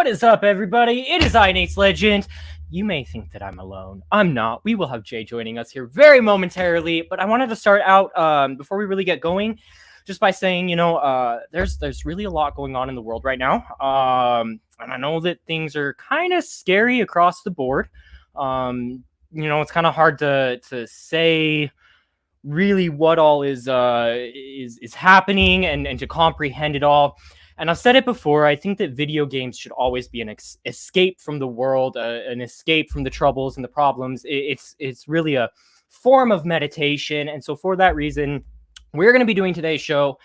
What is up, everybody? It is I, NatesLegend. You may think that I'm alone. I'm not. We will have Jay joining us here very momentarily, but I wanted to start out before we really get going, just by saying, there's really a lot going on in the world right now, and I know that things are kind of scary across the board. It's kind of hard to say really what all is happening and to comprehend it all. And I've said it before, I think that video games should always be an escape from the world, an escape from the troubles and the problems. It's really a form of meditation. And so for that reason, we're going to be doing today's show.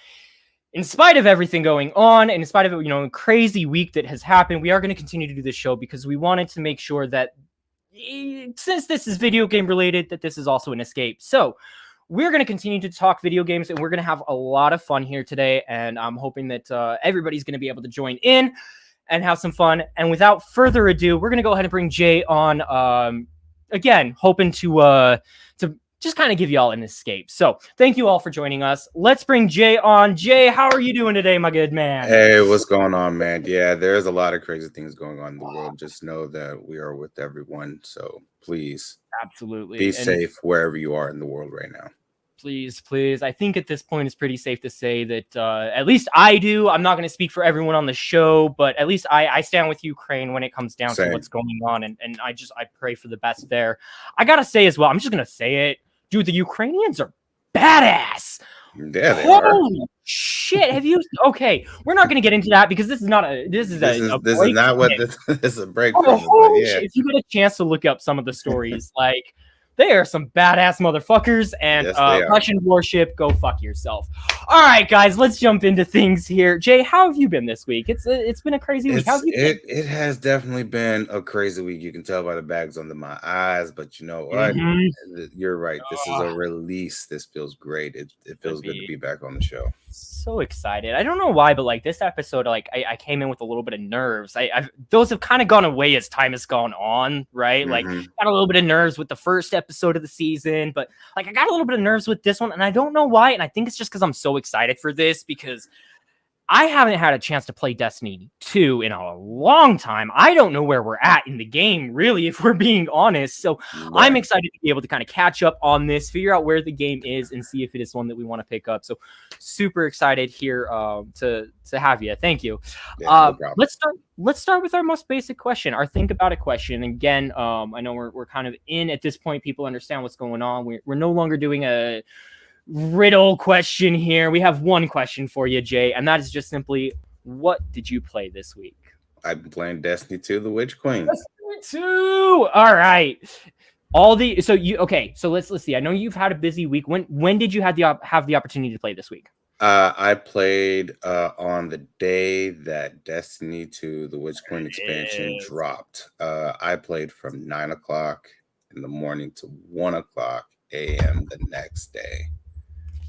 In spite of everything going on, and in spite of a crazy week that has happened, we are going to continue to do this show because we wanted to make sure that since this is video game related, that this is also an escape. So we're going to continue to talk video games, and we're going to have a lot of fun here today. And I'm hoping that everybody's going to be able to join in and have some fun. And without further ado, we're going to go ahead and bring Jay on again, hoping to just kind of give you all an escape. So thank you all for joining us. Let's bring Jay on. Jay, how are you doing today, my good man? Hey, what's going on, man? Yeah, there's a lot of crazy things going on in the world. Just know that we are with everyone. So please, absolutely be safe wherever you are in the world right now. Please. I think at this point it's pretty safe to say that at least I do. I'm not going to speak for everyone on the show, but at least I stand with Ukraine when it comes down to what's going on. And I pray for the best there. I got to say as well, I'm just going to say it. Dude, the Ukrainians are badass. Yeah, they Holy shit. Have you? Okay, we're not going to get into that because this is not a. This is not what this is a break. Shit. If you get a chance to look up some of the stories, like they are some badass motherfuckers, and yes, Russian warship, go fuck yourself. All right, guys, let's jump into things here. Jay, how have you been this week? It's been a crazy week. How have you been? It has definitely been a crazy week. You can tell by the bags under my eyes, but you know what? You're right. This is a release. This feels great. It feels good to be back on the show. So excited. I don't know why, but like this episode, like I came in with a little bit of nerves. Those have kind of gone away as time has gone on, right? Like got a little bit of nerves with the first episode of the season, but like I got a little bit of nerves with this one, and I don't know why. And I think it's just because I'm so excited for this because I haven't had a chance to play Destiny 2 in a long time. I don't know where we're at in the game, really, if we're being honest. So I'm excited to be able to kind of catch up on this, figure out where the game is, and see if it is one that we want to pick up. So super excited here to have you. Thank you. Yeah, let's start with our most basic question, our think about it question. Again, I know we're kind of in at this point. People understand what's going on. We're no longer doing a riddle question here. We have one question for you, Jay, and that is just simply, what did you play this week? I've been playing Destiny 2, the Witch Queen. Destiny 2. All right. So let's see. I know you've had a busy week. When did you have the opportunity to play this week? I played on the day that Destiny 2, the Witch Queen expansion dropped. I played from 9 o'clock in the morning to 1 o'clock a.m. the next day.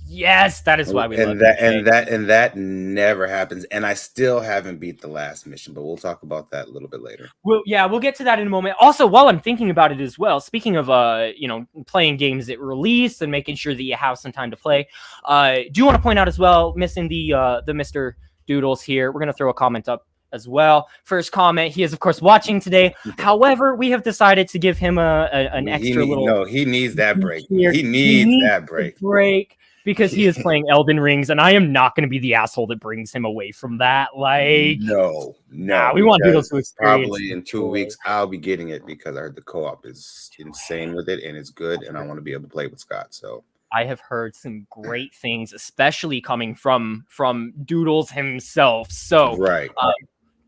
Yes, that is why we love that. And that never happens. And I still haven't beat the last mission, but we'll talk about that a little bit later. We'll get to that in a moment. Also, while I'm thinking about it as well, speaking of playing games at release and making sure that you have some time to play, do you want to point out as well, missing the Mr. Doodles here? We're gonna throw a comment up as well. First comment, he is of course watching today. However, we have decided to give him an extra little. No, he needs that break. He needs that break. Because he is playing Elden Rings, and I am not going to be the asshole that brings him away from that. Like, no, we want people to experience. Probably in 2 weeks, I'll be getting it because I heard the co-op is insane with it, and it's good, and I want to be able to play with Scott. So I have heard some great things, especially coming from Doodles himself. So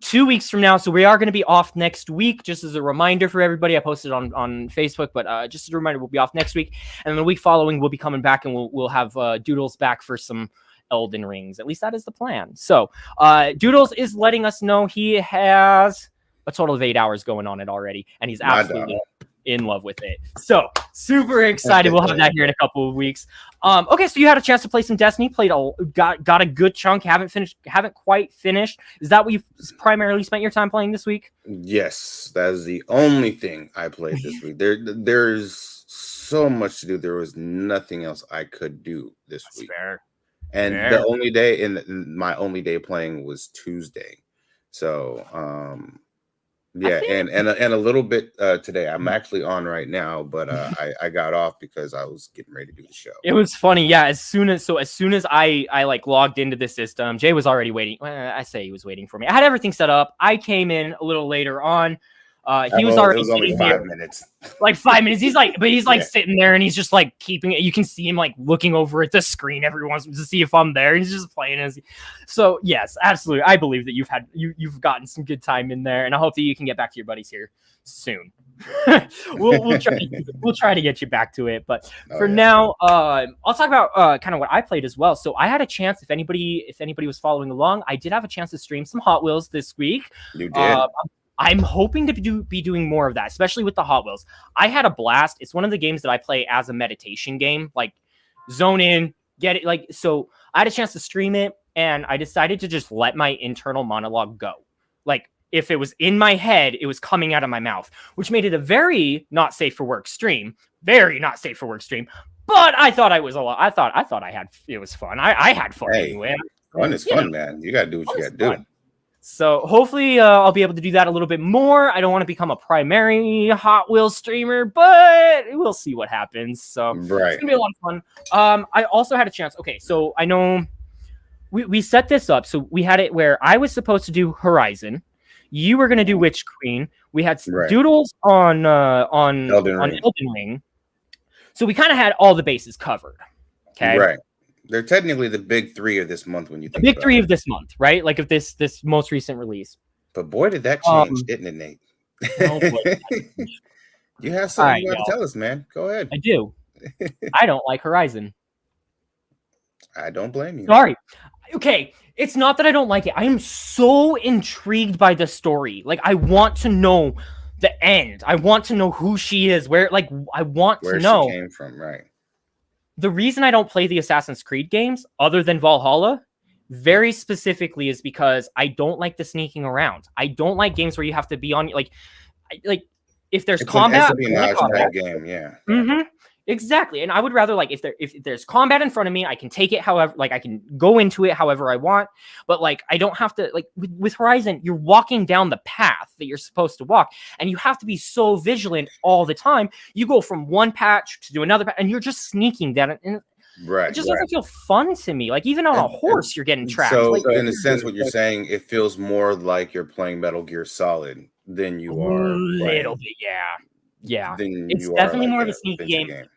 2 weeks from now, so we are going to be off next week. Just as a reminder for everybody, I posted on Facebook, but just as a reminder, we'll be off next week, and then the week following we'll be coming back, and we'll have Doodles back for some Elden Rings. At least that is the plan. So Doodles is letting us know he has a total of 8 hours going on it already, and he's absolutely in love with it. So super excited. We'll have that here in a couple of weeks. Okay, so you had a chance to play some Destiny, got a good chunk, haven't quite finished. Is that what you primarily spent your time playing this week? Yes, that is the only thing I played this week. There's so much to do. There was nothing else I could do this week. Fair. And the only day my only day playing was Tuesday. So Yeah, and a little bit today. I'm actually on right now, but I got off because I was getting ready to do the show. It was funny, yeah. As soon as I like logged into the system, Jay was already waiting. Well, I say he was waiting for me. I had everything set up. I came in a little later on. He was already. It was only 5 minutes. Like 5 minutes. He's like sitting there and he's just like keeping it. You can see him like looking over at the screen every once to see if I'm there. He's just playing so yes, absolutely. I believe that you've gotten some good time in there, and I hope that you can get back to your buddies here soon. we'll try to get you back to it, but for now, I'll talk about kind of what I played as well. So I had a chance, if anybody was following along, I did have a chance to stream some Hot Wheels this week. You did. I'm hoping to be doing more of that, especially with the Hot Wheels. I had a blast. It's one of the games that I play as a meditation game, like zone in, get it. Like, so I had a chance to stream it, and I decided to just let my internal monologue go. Like, if it was in my head, it was coming out of my mouth, which made it a very not safe for work stream. Very not safe for work stream. But I thought it was fun. I had fun anyway. Fun is fun, man. You gotta do what you gotta do. So hopefully I'll be able to do that a little bit more. I don't want to become a primary Hot Wheels streamer, but we'll see what happens. So It's gonna be a lot of fun. I also had a chance. Okay, so I know we set this up. So we had it where I was supposed to do Horizon. You were gonna do Witch Queen. We had Doodles on Elden Ring. So we kind of had all the bases covered. Okay. Right. They're technically the big 3 of this month when you think the big 3 of this month, right? Like of this most recent release. But boy, did that change, didn't it, Nate? Oh boy. You have something you got to tell us, man. Go ahead. I do. I don't like Horizon. I don't blame you. Sorry. Okay, it's not that I don't like it. I am so intrigued by the story. Like, I want to know the end. I want to know who she is. Where she came from, right? The reason I don't play the Assassin's Creed games, other than Valhalla, very specifically is because I don't like the sneaking around. I don't like games where you have to be on like if there's combat. Game, yeah. Mm-hmm. Exactly. And I would rather like if there's combat in front of me, I can take it however, like I can go into it however I want. But like I don't have to like with Horizon, you're walking down the path that you're supposed to walk, and you have to be so vigilant all the time. You go from one patch to another patch, and you're just sneaking down. And it just doesn't feel fun to me. Like even on a horse, you're getting tracked. So in a sense, what you're saying, it feels more like you're playing Metal Gear Solid than you are. A little bit, yeah. It's definitely more of a sneaky game.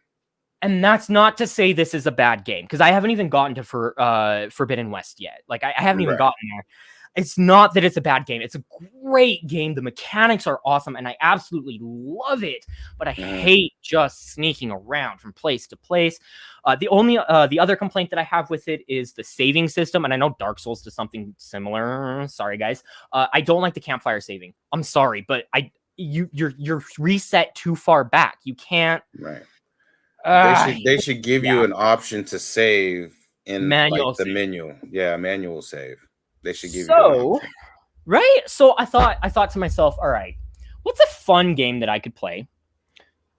And that's not to say this is a bad game, because I haven't even gotten to Forbidden West yet. Like I haven't even gotten there. It's not that it's a bad game. It's a great game. The mechanics are awesome, and I absolutely love it. But I hate just sneaking around from place to place. The other complaint that I have with it is the saving system, and I know Dark Souls does something similar. Sorry, guys. I don't like the campfire saving. I'm sorry, but you're reset too far back. You can't. Right. They should give you an option to save in the menu. Yeah, manual save. They should give you right. So I thought to myself, all right, what's a fun game that I could play?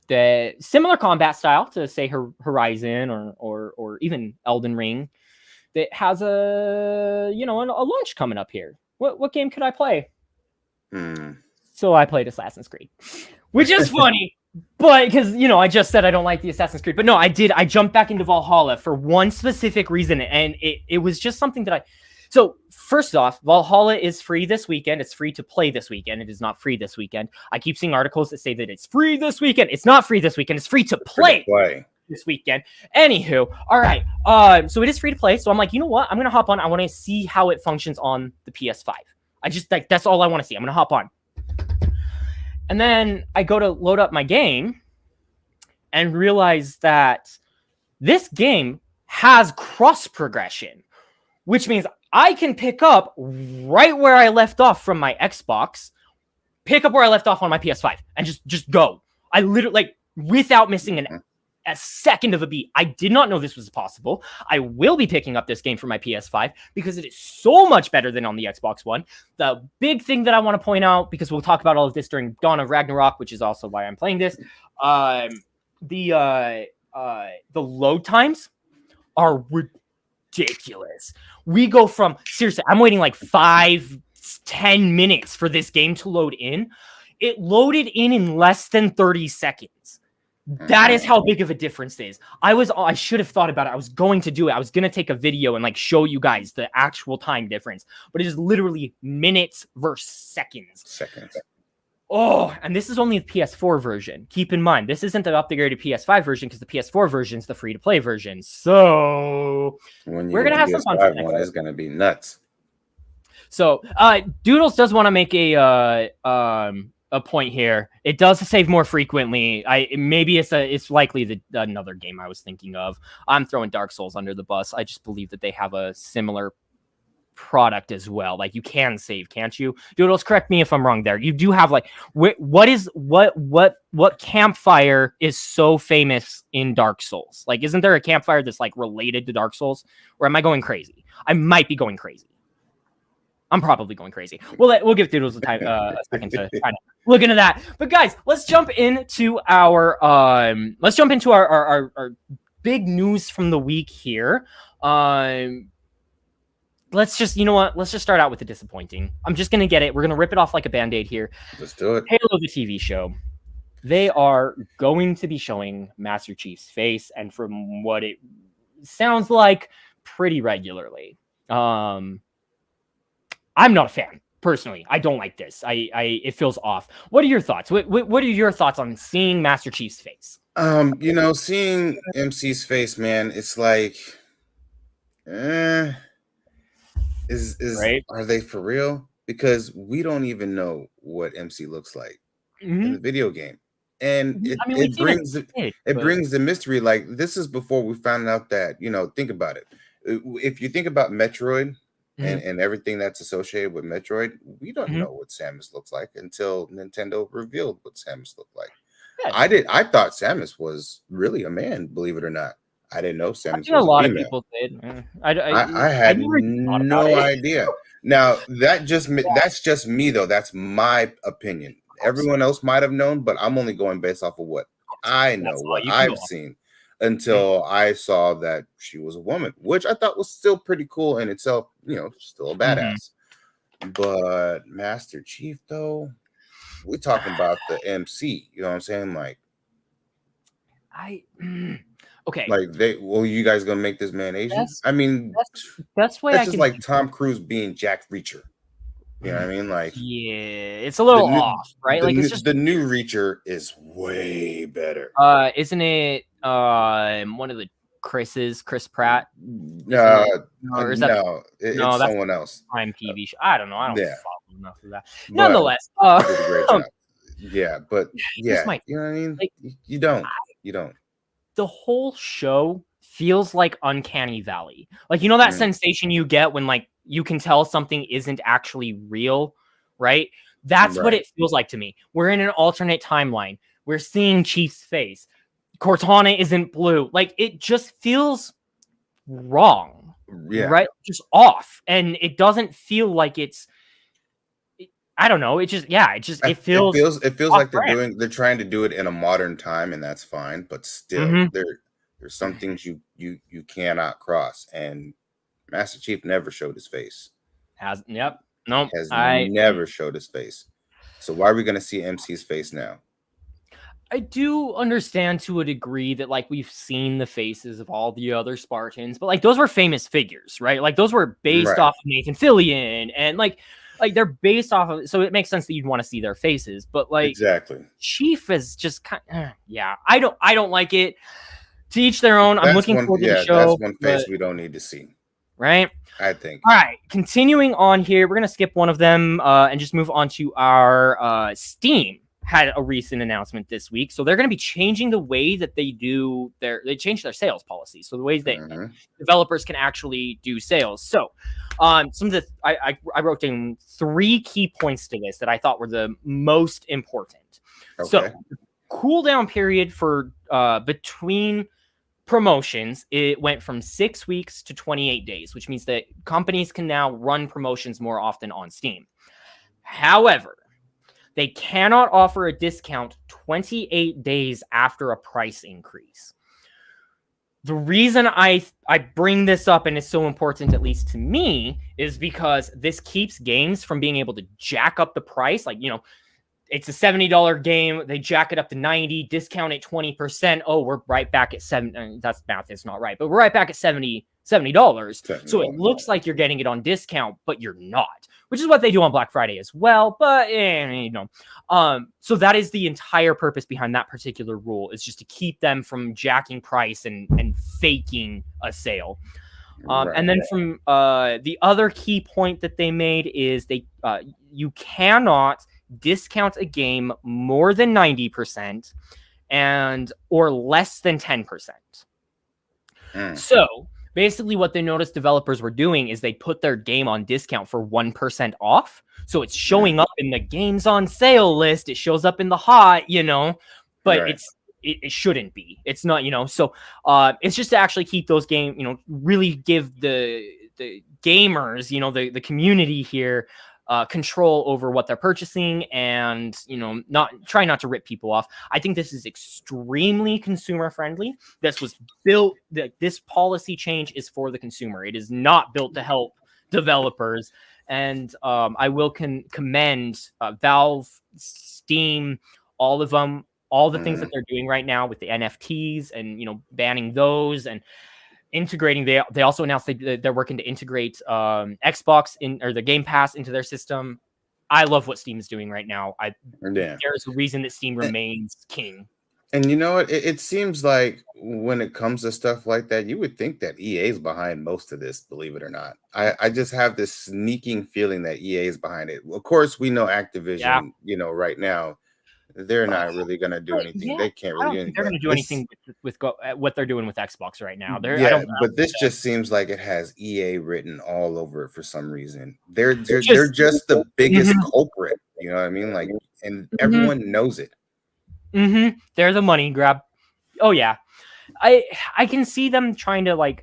The similar combat style to say Horizon or even Elden Ring that has a launch coming up here. What game could I play? So I played Assassin's Creed, which is funny. But because, I just said I don't like the Assassin's Creed. But no, I did. I jumped back into Valhalla for one specific reason. And it was just something that So first off, Valhalla is free this weekend. It's free to play this weekend. It is not free this weekend. I keep seeing articles that say that it's free this weekend. It's not free this weekend. It's free to play this weekend. Anywho, all right. So it is free to play. So I'm like, you know what? I'm going to hop on. I want to see how it functions on the PS5. I just that's all I want to see. I'm going to hop on. And then I go to load up my game and realize that this game has cross progression, which means I can pick up right where I left off from my Xbox, pick up where I left off on my PS5, and just go. I literally, without missing a second of a beat. I did not know this was possible. I will be picking up this game for my PS5 because it is so much better than on the Xbox One. The big thing that I want to point out, because we'll talk about all of this during Dawn of Ragnarok, which is also why I'm playing this, the load times are ridiculous. We go from, seriously, I'm waiting like 5-6 10 minutes for this game to load in. It loaded in less than 30 seconds. That is how big of a difference it is. I should have thought about it. I was going to do it. I was going to take a video and like show you guys the actual time difference, but it is literally minutes versus seconds. Oh, and this is only the PS4 version. Keep in mind, this isn't the upgraded PS5 version because the PS4 version is the free-to-play version. So we're going to have some fun. One is going to be nuts. So Doodles does want to make a point here. It does save more frequently. Maybe it's likely another game I was thinking of. I'm throwing Dark Souls under the bus. I just believe that they have a similar product as well. Like you can save, can't you? Doodles, correct me if I'm wrong there. You do have like what campfire is so famous in Dark Souls? Like isn't there a campfire that's like related to Dark Souls? Or am I going crazy? I might be going crazy. I'm probably going crazy. We'll give Doodles a second to try to look into that. But guys, let's jump into our big news from the week here. Let's just start out with the disappointing. I'm just gonna get it. We're gonna rip it off like a band-aid here. Let's do it. Halo, the TV show. They are going to be showing Master Chief's face, and from what it sounds like, pretty regularly. I'm not a fan, personally. I don't like this. It feels off. What are your thoughts? What are your thoughts on seeing Master Chief's face? Seeing MC's face, man, it's like, right? Are they for real? Because we don't even know what MC looks like in the video game, and it brings the mystery. Like this is before we found out that think about it. If you think about Metroid. And everything that's associated with Metroid, we don't know what Samus looks like until Nintendo revealed what Samus looked like. Yeah. I thought Samus was really a man, believe it or not. I didn't know Samus was a lot female. Of people did. I had no idea. Now that's just me though. That's my opinion. Everyone else might have known, but I'm only going based off of what I know, what I've seen. Until I saw that she was a woman, which I thought was still pretty cool in itself, still a badass. But Master Chief, though, we're talking about the MC, you know what I'm saying? Like, okay. Like, you guys gonna make this man Asian? That's just like Tom Cruise being Jack Reacher. You know what I mean? Like, yeah, it's a little off, right? It's just the new Reacher is way better. Isn't it one of the Chris Pratt? No, it's someone else. Prime TV show. I don't know. I don't follow enough of that. But nonetheless, did a great job. Yeah, but you know what I mean? Like, you don't. The whole show feels like Uncanny Valley. Like, that sensation you get when like you can tell something isn't actually real, right? That's what it feels like to me. We're in an alternate timeline. We're seeing Chief's face. Cortana isn't blue. Like, it just feels wrong, right? Just off. And it doesn't feel like I don't know. It feels like they're trying to do it in a modern time, and that's fine. But still, there's some things you cannot cross. And Master Chief never showed his face. Never showed his face. So why are we going to see MC's face now? I do understand to a degree that like we've seen the faces of all the other Spartans, but like those were famous figures, right? Like those were based off of Nathan Fillion, and like they're based off of, so it makes sense that you'd want to see their faces. But like exactly, Chief is just kind of, I don't like it. To each their own. I'm looking forward to the show. That's one face we don't need to see. Right? I think. All right. Continuing on here, we're going to skip one of them and just move on to our Steam had a recent announcement this week. So they're going to be changing the way that they changed their sales policy. So the ways that developers can actually do sales. So some of the, I wrote down 3 key points to this that I thought were the most important. Okay. So cooldown period for between promotions, it went from 6 weeks to 28 days, which means that companies can now run promotions more often on Steam. However, they cannot offer a discount 28 days after a price increase. The reason I bring this up and it's so important, at least to me, is because this keeps games from being able to jack up the price. Like, it's a $70 game. They jack it up to 90, discount it 20%. Oh, we're right back at that's math is not right, but we're right back at $70. So it looks like you're getting it on discount, but you're not, which is what they do on Black Friday as well. But so that is the entire purpose behind that particular rule, is just to keep them from jacking price and faking a sale. And then from the other key point that they made is you cannot discount a game more than 90% or less than 10%. So basically what they noticed developers were doing is they put their game on discount for 1% off. So it's showing up in the games on sale list. It shows up in the hot, but it shouldn't be. It's not, so it's just to actually keep those games, really give the gamers, the community here, control over what they're purchasing, and try not to rip people off. I think this is extremely consumer friendly. This was built, this policy change is for the consumer. It is not built to help developers. And I will commend Valve, Steam, all of them, all the things that they're doing right now with the NFTs and banning those and integrating. They also announced they're working to integrate Xbox or the Game Pass into their system. I love what Steam is doing right now. There's a reason that Steam remains king. And you know what? It seems like when it comes to stuff like that, you would think that EA is behind most of this, believe it or not. I just have this sneaking feeling that EA is behind it. Of course, we know Activision, right now, they're not really going to do anything. They can't really do anything. They're going to do anything with what they're doing with Xbox right now. But this just seems like it has EA written all over it for some reason. They're just the biggest culprit. You know what I mean? Like, and everyone knows it. They're the money grab. Oh yeah, I can see them trying to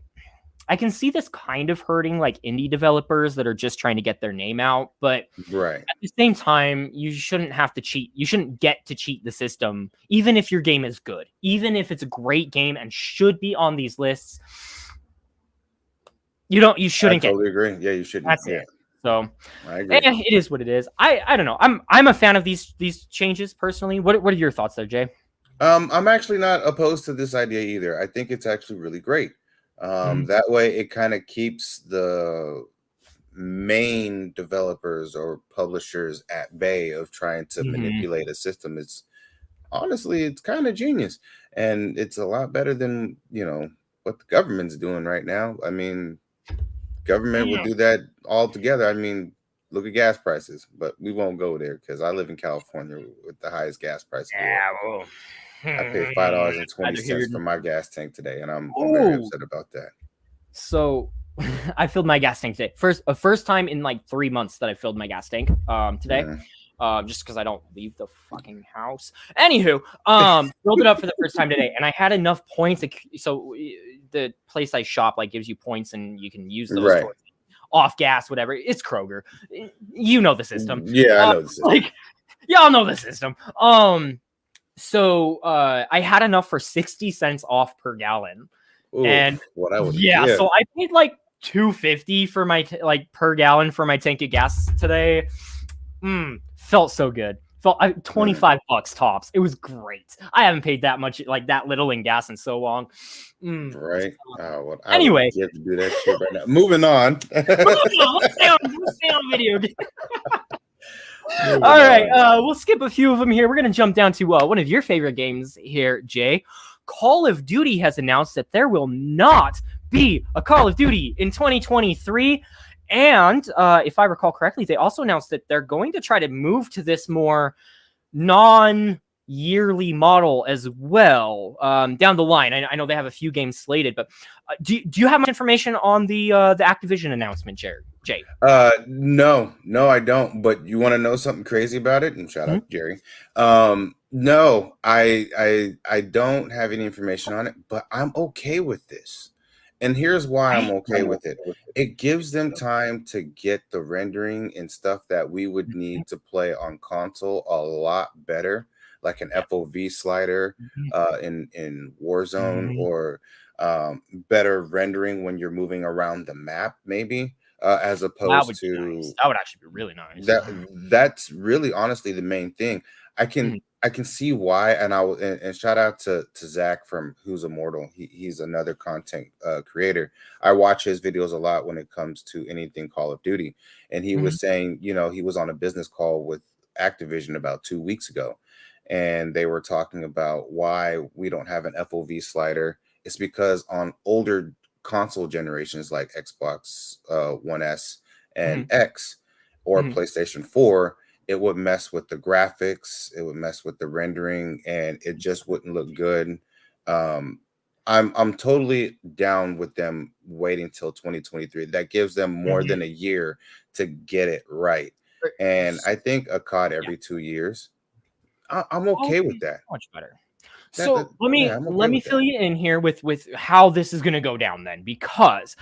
I can see this kind of hurting indie developers that are just trying to get their name out, but at the same time, you shouldn't have to cheat. You shouldn't get to cheat the system, even if your game is good, even if it's a great game and should be on these lists. You shouldn't get. I totally agree. Yeah, you shouldn't. That's it. So I agree. It is what it is. I don't know. I'm a fan of these changes personally. What are your thoughts there, Jay? I'm actually not opposed to this idea either. I think it's actually really great. That way it kind of keeps the main developers or publishers at bay of trying to manipulate a system. It's kind of genius, and it's a lot better than what the government's doing right now. I mean, government would do that all together. I mean, look at gas prices, but we won't go there because I live in California with the highest gas price. I paid $5.20 for my gas tank today, and I'm very upset about that. So I filled my gas tank today. First time in 3 months that I filled my gas tank today. Just because I don't leave the fucking house. Anywho, filled it up for the first time today, and I had enough points. So the place I shop gives you points, and you can use those towards off gas, whatever. It's Kroger. You know the system. Yeah, I know the system. Y'all know the system. So I had enough for 60 cents off per gallon. Ooh, and so I paid $2.50 for my per gallon for my tank of gas today. Felt so good. Felt $25 tops. It was great. I haven't paid that much, that little in gas in so long. Right. Anyway, you have to do that shit right now. Moving on. Let's stay on video. All right, we'll skip a few of them here. We're going to jump down to one of your favorite games here, Jay. Call of Duty has announced that there will not be a Call of Duty in 2023. And if I recall correctly, they also announced that they're going to try to move to this more non-yearly model as well down the line. I know they have a few games slated, but do you have much information on the Activision announcement, Jay? No, I don't. But you want to know something crazy about it? And shout out to Jerry. No, I don't have any information on it, but I'm okay with this. And here's why I'm okay with it. It gives them time to get the rendering and stuff that we would need to play on console a lot better. like an FOV slider in Warzone, or better rendering when you're moving around the map, maybe, as That would opposed be to nice. That would actually be really nice. that's really honestly the main thing. I can see why, and and shout out to Zach from Who's Immortal. He's another content creator. I watch his videos a lot when it comes to anything Call of Duty, and he was saying, you know, he was on a business call with Activision about 2 weeks ago, and they were talking about why we don't have an FOV slider. It's because on older console generations like Xbox One S and X or PlayStation 4, it would mess with the graphics, it would mess with the rendering, and it just wouldn't look good. I'm totally down with them waiting till 2023. That gives them more than a year to get it right. And I think a COD every 2 years, I'm okay with that. Much better. I'm Let me fill you in here with how this is going to go down then, because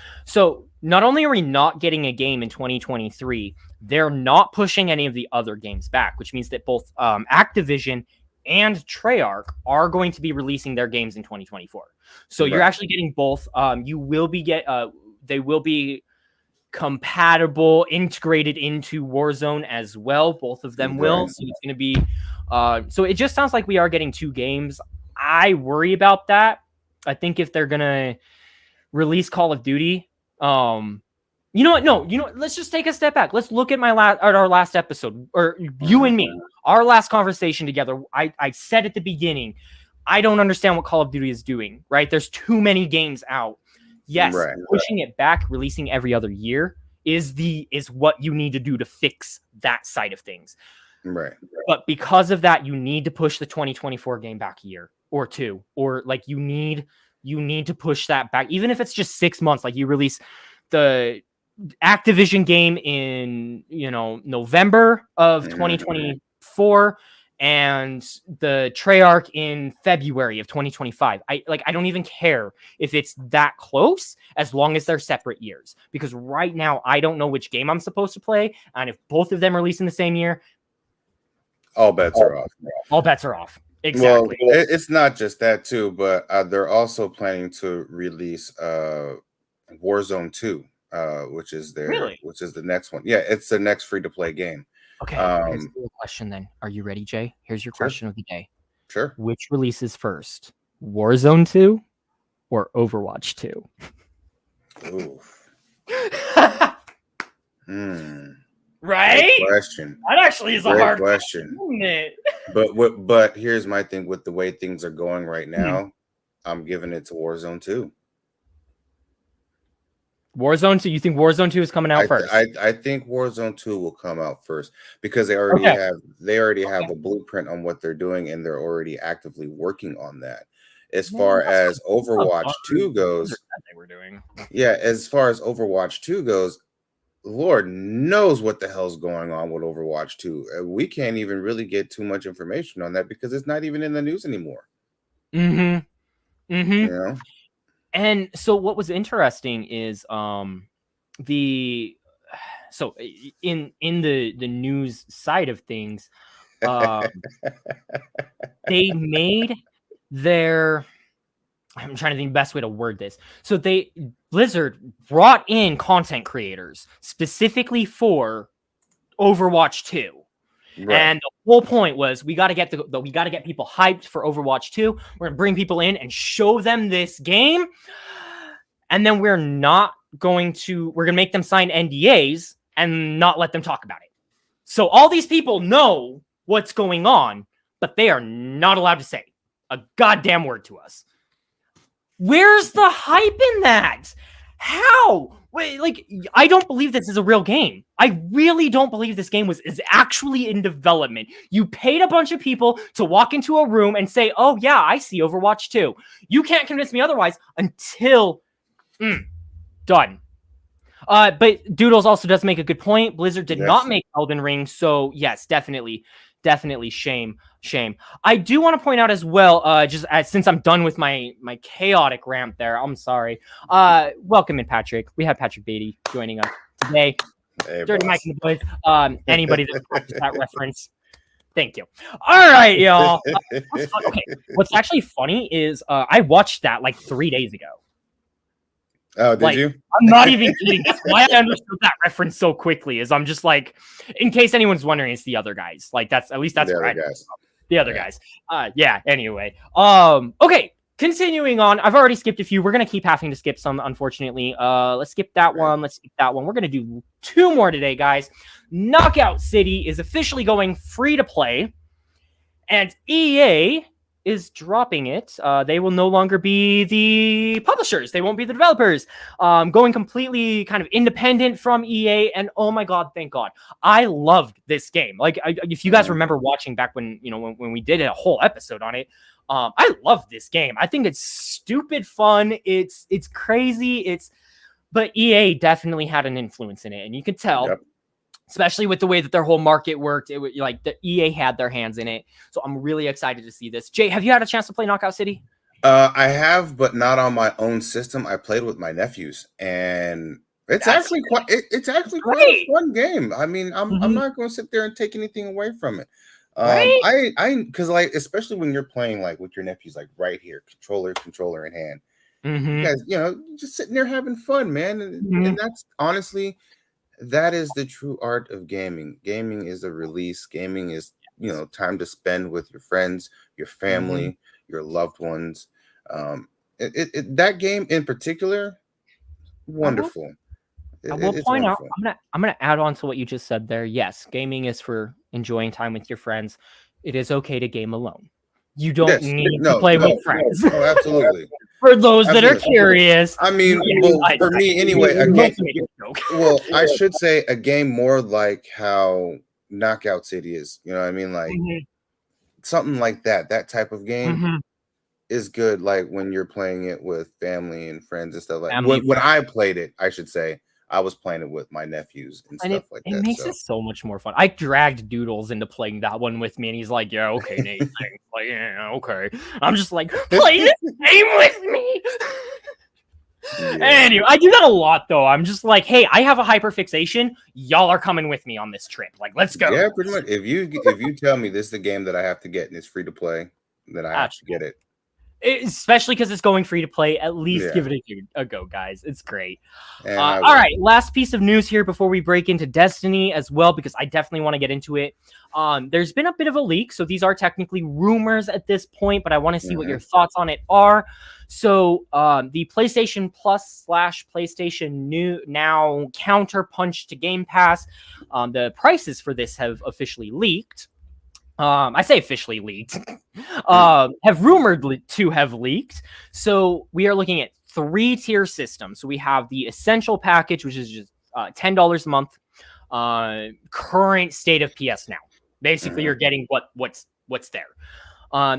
not only are we not getting a game in 2023, they're not pushing any of the other games back, which means that both Activision and Treyarch are going to be releasing their games in 2024. So you're actually getting both. You will be they will be compatible, integrated into Warzone as well. Both of them will. So it's going to be. So it just sounds like we are getting 2 games. I worry about that. I think if they're gonna release Call of Duty, you know what? No, let's just take a step back. Let's look at our last episode, or you and me, our last conversation together. I said at the beginning, I don't understand what Call of Duty is doing. Right? There's too many games out. Yes, pushing it back, releasing every other year is what you need to do to fix that side of things. Right. But because of that, you need to push the 2024 game back a year or 2, or like you need to push that back, even if it's just 6 months. Like you release the Activision game in, November of 2024 and the Treyarch in February of 2025. I don't even care if it's that close, as long as they're separate years, because right now I don't know which game I'm supposed to play. And if both of them release in the same year, all bets are off. All bets are off. Exactly. Well, it's not just that too, but they're also planning to release Warzone 2, which is the next one. Yeah, it's the next free-to-play game. Okay. Here's the question then. Are you ready, Jay? Here's your question of the day. Sure. Which releases first? Warzone 2 or Overwatch 2? Ooh. Right? Good question. That actually is a hard question. Isn't it? But here's my thing with the way things are going right now. I'm giving it to Warzone 2. Warzone 2. You think Warzone 2 is coming out first? I think Warzone 2 will come out first because they already have a blueprint on what they're doing, and they're already actively working on that. As far as Overwatch 2 goes, as far as Overwatch 2 goes, Lord knows what the hell's going on with Overwatch 2. We can't even really get too much information on that because it's not even in the news anymore. You know? And so what was interesting is in the news side of things, they made their, I'm trying to think the best way to word this. So Blizzard brought in content creators specifically for Overwatch 2. Right. And the whole point was we got to get people hyped for Overwatch 2. We're going to bring people in and show them this game. And then we're going to make them sign NDAs and not let them talk about it. So all these people know what's going on, but they are not allowed to say a goddamn word to us. Where's the hype in that? How? Wait, I don't believe this is a real game. I really don't believe this game is actually in development. You paid a bunch of people to walk into a room and say, "Oh yeah, I see Overwatch 2." You can't convince me otherwise until done. But Doodles also does make a good point. Blizzard did not make Elden Ring, so yes, definitely shame. I do want to point out as well, since I'm done with my chaotic rant there, I'm sorry. Welcome in, Patrick. We have Patrick Beatty joining us today. Hey, Dirty boss. Mike and the boys. Anybody that catches that reference, Thank you. All right, y'all. Okay, what's actually funny is I watched that like 3 days ago. Oh, did you? I'm not even kidding. That's why I understood that reference so quickly. Is I'm just like, in case anyone's wondering, it's the other guys. Like that's where I guys. The other guys. Yeah. Anyway. Okay. Continuing on. I've already skipped a few. We're gonna keep having to skip some, unfortunately. Let's skip that one. Let's skip that one. We're gonna do 2 more today, guys. Knockout City is officially going free to play, and EA is dropping it. They will no longer be the publishers. They won't be the developers. Going completely kind of independent from EA. And oh my God, thank God. I loved this game. Like, if you guys remember watching back when, when we did a whole episode on it, I love this game. I think it's stupid fun. It's crazy. But EA definitely had an influence in it. And you can tell. Yep. Especially with the way that their whole market worked, it was like the EA had their hands in it. So I'm really excited to see this. Jay, have you had a chance to play Knockout City? I have, but not on my own system. I played with my nephews, and it's actually quite a fun game. I mean, I'm not going to sit there and take anything away from it. Because like, especially when you're playing like with your nephews, like right here, controller in hand, you guys, just sitting there having fun, man, and that's honestly. That is the true art of gaming. Gaming is a release. Gaming is, time to spend with your friends, your family, your loved ones. That game in particular, wonderful. I will point out, I'm gonna add on to what you just said there. Yes, gaming is for enjoying time with your friends. It is okay to game alone. You don't need to play with friends. Oh, absolutely. For those that are curious. I mean, for me anyway, I should say a game more like how Knockout City is. You know what I mean? Like something like that. That type of game is good. Like when you're playing it with family and friends and stuff like that. When I played it, I should say, I was playing it with my nephews and stuff like that. It makes it so much more fun. I dragged Doodles into playing that one with me, and he's like, "Yeah, okay, Nate." Like, yeah, okay. I'm just like, play this game with me. Anyway, I do that a lot, though. I'm just like, hey, I have a hyperfixation. Y'all are coming with me on this trip. Like, let's go. Yeah, pretty much. If you tell me this is the game that I have to get and it's free to play, then I have to get it. Especially because it's going free to play. At least give it a go, guys. It's great. All right, last piece of news here before we break into Destiny as well, because I definitely want to get into it. There's been a bit of a leak, so these are technically rumors at this point, but I want to see what your thoughts on it are. So the PlayStation Plus / PlayStation Now counterpunch to Game Pass, the prices for this have officially leaked. I say officially leaked, have rumored to have leaked. So we are looking at 3-tier systems. So we have the essential package, which is just $10 a month, current state of PS Now. Basically, you're getting what's there.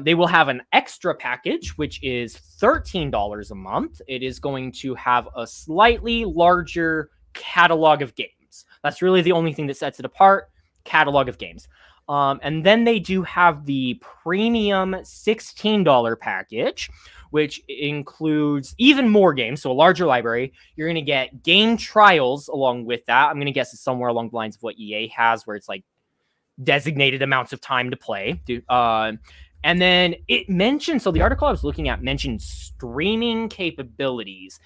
They will have an extra package, which is $13 a month. It is going to have a slightly larger catalog of games. That's really the only thing that sets it apart, catalog of games. And then they do have the premium $16 package, which includes even more games, so a larger library. You're going to get game trials along with that. I'm going to guess it's somewhere along the lines of what EA has, where it's like designated amounts of time to play. And then it mentioned, so the article I was looking at mentioned streaming capabilities.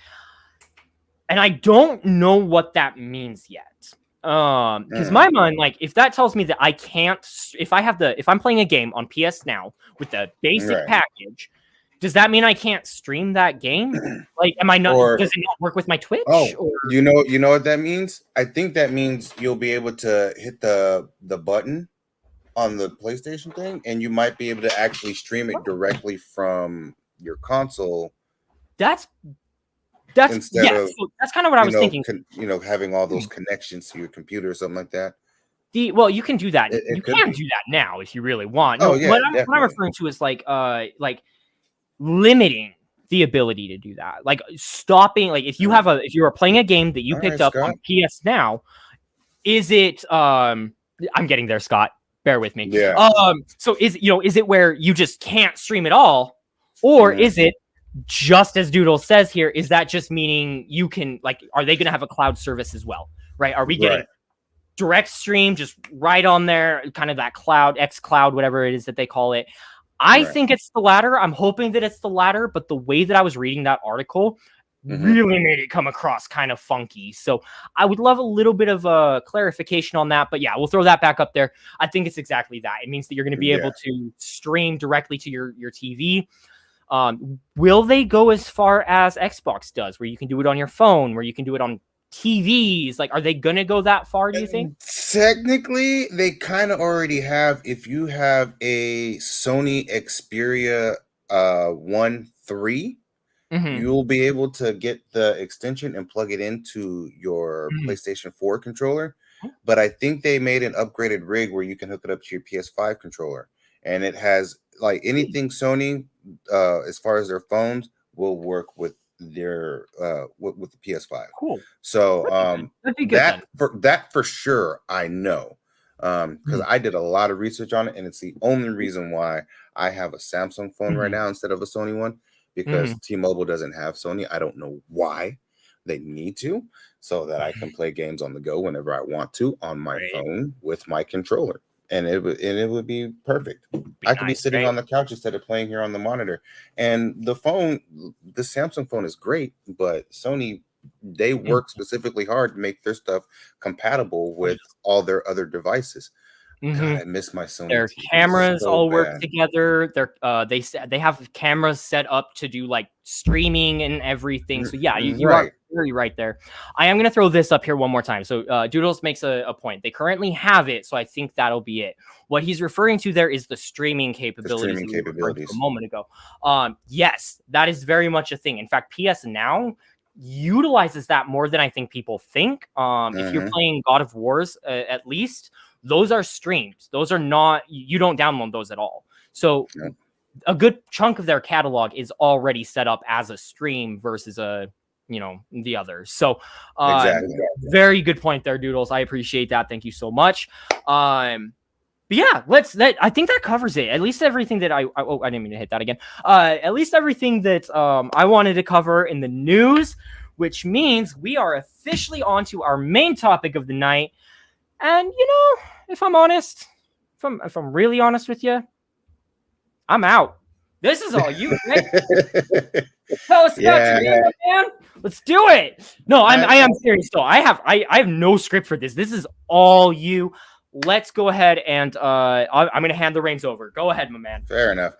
And I don't know what that means yet. Because my mind, like, if that tells me that I can't, if I'm playing a game on PS Now with the basic package, does that mean I can't stream that game? Like, am I not? Does it not work with my Twitch? You know what that means? I think that means you'll be able to hit the button on the PlayStation thing, and you might be able to actually stream it directly from your console. That's that's kind of what I was thinking. Having all those connections to your computer or something like that. Well, you can do that. You can do that now if you really want. What I'm referring to is like limiting the ability to do that, like stopping. Like if you are playing a game that you picked up on PS Now, is it? I'm getting there, Scott. Bear with me. Yeah. So is it where you just can't stream at all, or is it? Just as Doodle says here, is that just meaning you can, like, are they going to have a cloud service as well? Right? Are we getting direct stream, just right on there, kind of that cloud, X cloud, whatever it is that they call it. I think it's the latter. I'm hoping that it's the latter, but the way that I was reading that article really made it come across kind of funky. So I would love a little bit of a clarification on that. But yeah, we'll throw that back up there. I think it's exactly that. It means that you're going to be able to stream directly to your TV. Will they go as far as Xbox does, where you can do it on your phone, where you can do it on TVs? Like, are they gonna go that far, do you think? Technically, they kind of already have. If you have a Sony Xperia 1 3, you'll be able to get the extension and plug it into your PlayStation 4 controller. But I think they made an upgraded rig where you can hook it up to your PS5 controller, and it has like anything Sony as far as their phones will work with their with the PS5. Cool. So that'd be good that for sure I know, because I did a lot of research on it, and it's the only reason why I have a Samsung phone right now instead of a Sony one, because T-Mobile doesn't have Sony. I don't know why. They need to, so that I can play games on the go whenever I want to on my phone with my controller. And it would be perfect. I could be sitting on the couch instead of playing here on the monitor. And the Samsung phone is great, but Sony, they work specifically hard to make their stuff compatible with all their other devices. God, I miss my Sony. Their cameras all work together. They have cameras set up to do like streaming and everything. So yeah, you are very right there. I am going to throw this up here one more time. So Doodles makes a point. They currently have it, so I think that'll be it. What he's referring to there is the streaming capabilities. A moment ago. Yes, that is very much a thing. In fact, PS Now utilizes that more than I think people think. If you're playing God of Wars, at least, those are streamed. Those are not, you don't download those at all. So a good chunk of their catalog is already set up as a stream versus the others. So very good point there, Doodles. I appreciate that. Thank you so much. But yeah, I think that covers it. At least everything that I didn't mean to hit that again. At least everything that I wanted to cover in the news, which means we are officially on to our main topic of the night. And if I'm honest, if I'm really honest with you, I'm out. This is all you. Tell us about your game, man. Let's do it. No, I am serious though. I have no script for this. This is all you. Let's go ahead and I'm going to hand the reins over. Go ahead, my man. Fair enough.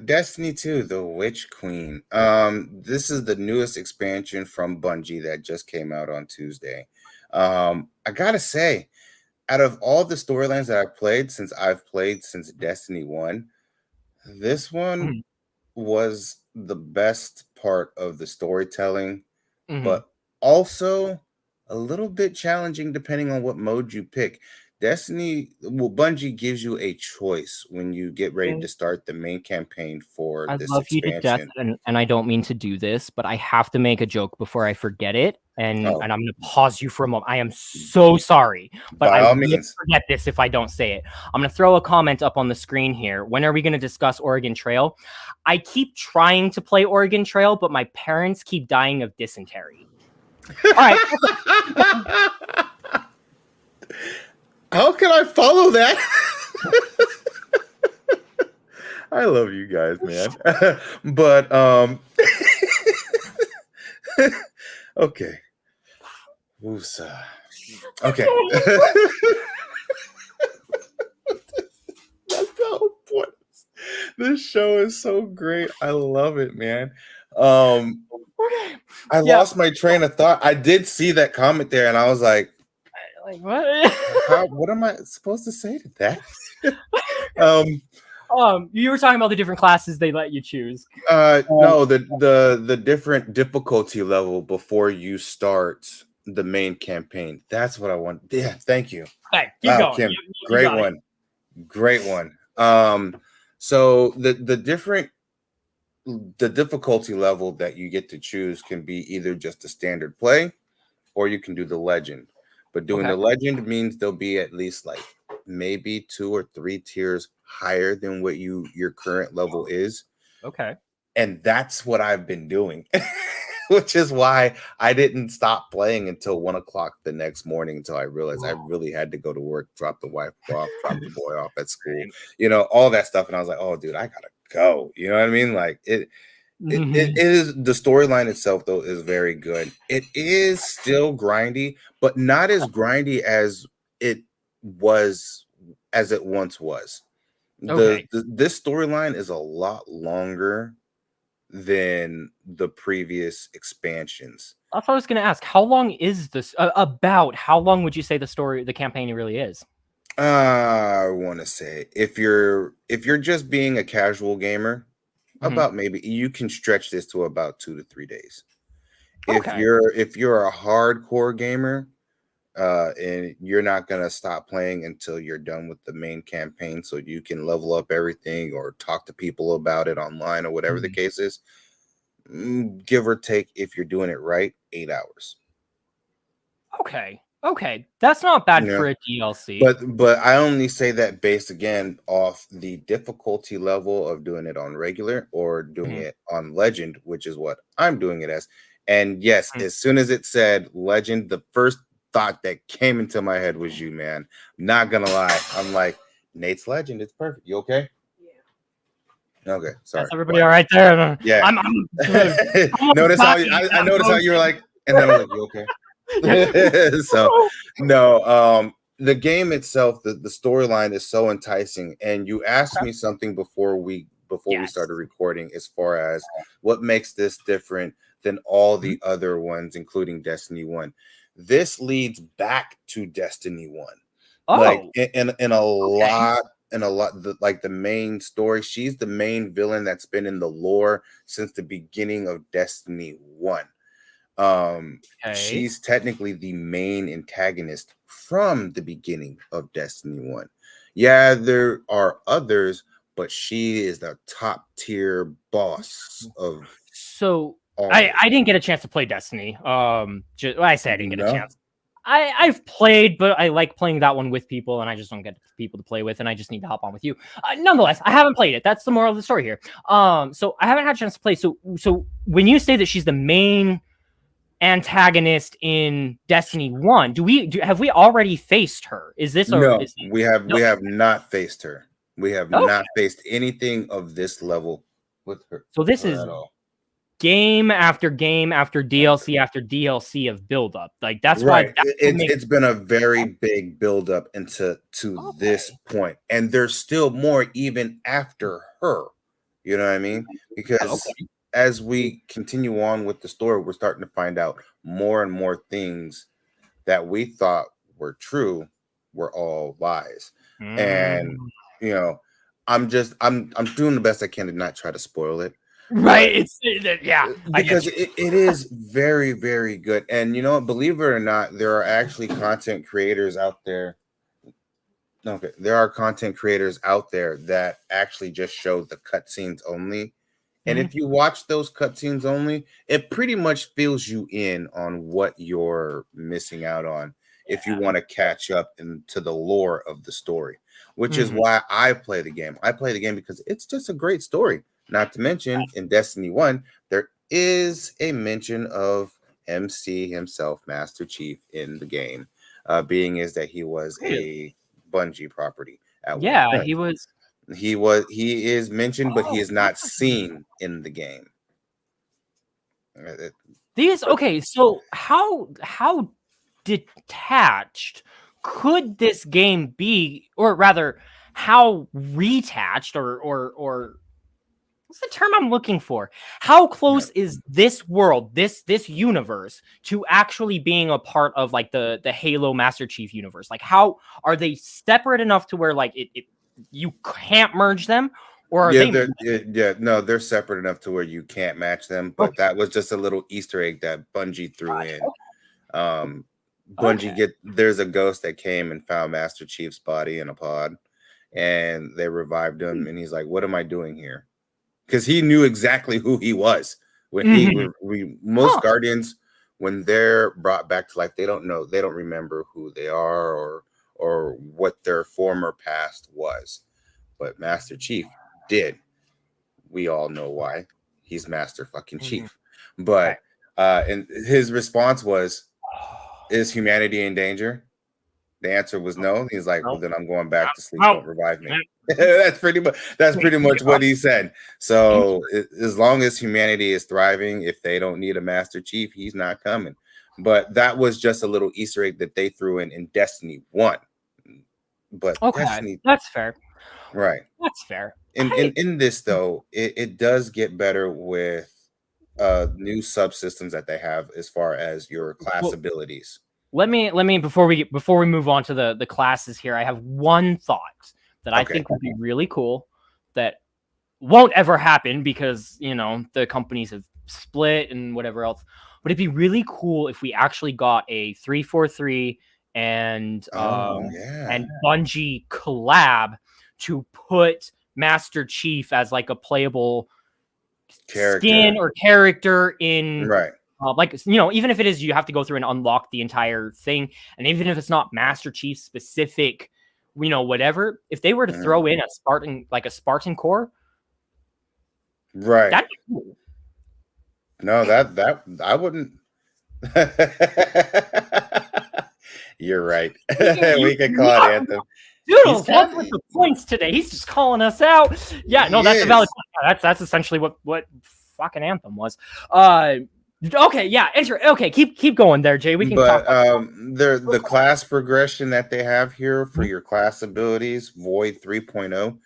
Destiny 2, the Witch Queen. This is the newest expansion from Bungie that just came out on Tuesday. I gotta say, out of all the storylines that I've played since Destiny 1, this one was the best part of the storytelling, but also a little bit challenging depending on what mode you pick. Bungie gives you a choice when you get ready to start the main campaign for this expansion. I love you to death, and I don't mean to do this, but I have to make a joke before I forget it, and I'm going to pause you for a moment. I am so sorry, but I will forget this if I don't say it. I'm going to throw a comment up on the screen here. When are we going to discuss Oregon Trail? I keep trying to play Oregon Trail, but my parents keep dying of dysentery. All right. How can I follow that? I love you guys, man. But okay. Woosa. Okay. That's the whole point. This show is so great. I love it, man. I lost my train of thought. I did see that comment there, and I was like, what? What am I supposed to say to that? You were talking about the different classes they let you choose. No, the different difficulty level before you start the main campaign. That's what I want. Yeah, thank you. Hey, keep going. Kim, great one. Great one. So the difficulty level that you get to choose can be either just a standard play, or you can do the legend. But doing the legend means there'll be at least like maybe 2 or 3 tiers higher than what your current level is. Okay. And that's what I've been doing. which is why I didn't stop playing until 1 o'clock the next morning until I realized I really had to go to work, drop the wife off, drop the boy off at school, all that stuff. And I was like, oh, dude, I gotta go. You know what I mean? Like it is the storyline itself though is very good. It is still grindy, but not as grindy it was as it once was. Okay. This storyline is a lot longer than the previous expansions. That's what I was going to ask. How long is this? About how long would you say the campaign really is? I want to say if you're just being a casual gamer, about maybe you can stretch this to about 2 to 3 days. If Okay. you're a hardcore gamer, and you're not gonna stop playing until you're done with the main campaign, so you can level up everything or talk to people about it online or whatever the case is. Give or take, if you're doing it right, 8 hours. Okay, that's not bad Yeah. for a DLC. But I only say that based again off the difficulty level of doing it on regular or doing it on legend, which is what I'm doing it as. And yes, as soon as it said legend, the first thought that came into my head was you, man. Not gonna lie. I'm like, Nate's Legend, it's perfect. You okay? Yeah. Okay, sorry. That's everybody all right there? Yeah. I'm notice how I noticed how you were like, and then I'm like, you okay? So no, the game itself, the storyline is so enticing. And you asked me something before we started recording, as far as what makes this different than all the other ones, including Destiny 1. This leads back to Destiny 1. Like in a lot. And like the main story, she's the main villain that's been in the lore since the beginning of Destiny 1. She's technically the main antagonist from the beginning of Destiny 1. Yeah, there are others, but she is the top tier boss of. So I didn't get a chance to play Destiny. I said I didn't get a chance. I've played, but I like playing that one with people, and I just don't get people to play with, and I just need to hop on with you. Nonetheless, I haven't played it. That's the moral of the story here. So I haven't had a chance to play. So when you say that she's the main antagonist in Destiny 1, have we already faced her? Is this we have not faced her. We have not faced anything of this level with her. So this is game after game after DLC after DLC of buildup. Like that's right. Why it's been a very big buildup to this point, and there's still more even after her. You know what I mean? Because as we continue on with the story, we're starting to find out more and more things that we thought were true were all lies. And I'm doing the best I can to not try to spoil it. Right. Because it is very, very good. And believe it or not, there are actually content creators out there. Okay, there are content creators out there that actually just show the cutscenes only. And if you watch those cutscenes only, it pretty much fills you in on what you're missing out on if you want to catch up into the lore of the story, which is why I play the game. I play the game because it's just a great story. Not to mention, in Destiny 1, there is a mention of MC himself, Master Chief, in the game, being is that he was a Bungie property at one point. He is mentioned, but he is not seen in the game. So how detached could this game be, or rather, how retached or what's the term I'm looking for? How close is this world, this universe, to actually being a part of like the Halo Master Chief universe? Like, how are they separate enough to where like you can't merge them, or are they're separate enough to where you can't match them. But that was just a little Easter egg that Bungie threw in. There's a ghost that came and found Master Chief's body in a pod, and they revived him, and he's like, "What am I doing here?" Because he knew exactly who he was. When most Guardians, when they're brought back to life, they don't remember who they are or what their former past was. But Master Chief did. We all know why. He's Master fucking Chief. But And his response was, "Is humanity in danger?" The answer was no. He's like, "Well, then I'm going back to sleep. Don't revive me." That's pretty much what he said. So as long as humanity is thriving, if they don't need a Master Chief, he's not coming. But that was just a little Easter egg that they threw in Destiny 1. But Okay, Destiny, that's fair. right. That's fair. In this though, it does get better with new subsystems that they have as far as your class abilities. Let me before we move on to the classes here, I have one thought that I think would be really cool that won't ever happen because, you know, the companies have split and whatever else. But it'd be really cool if we actually got a 343 and Bungie collab to put Master Chief as like a playable skin or character in, right. Like, you know, even if it is, you have to go through and unlock the entire thing, and even if it's not Master Chief specific, you know, whatever. If they were to throw in a Spartan core, right? That'd be cool. No, that I wouldn't. You're right. We can call it Anthem. Doodles, what's with the points today? He's just calling us out. Yeah, no, that's a valid point. That's essentially what fucking Anthem was. Okay, yeah, okay, keep going there, Jay. We can talk about the class progression that they have here for your class abilities, Void 3.0,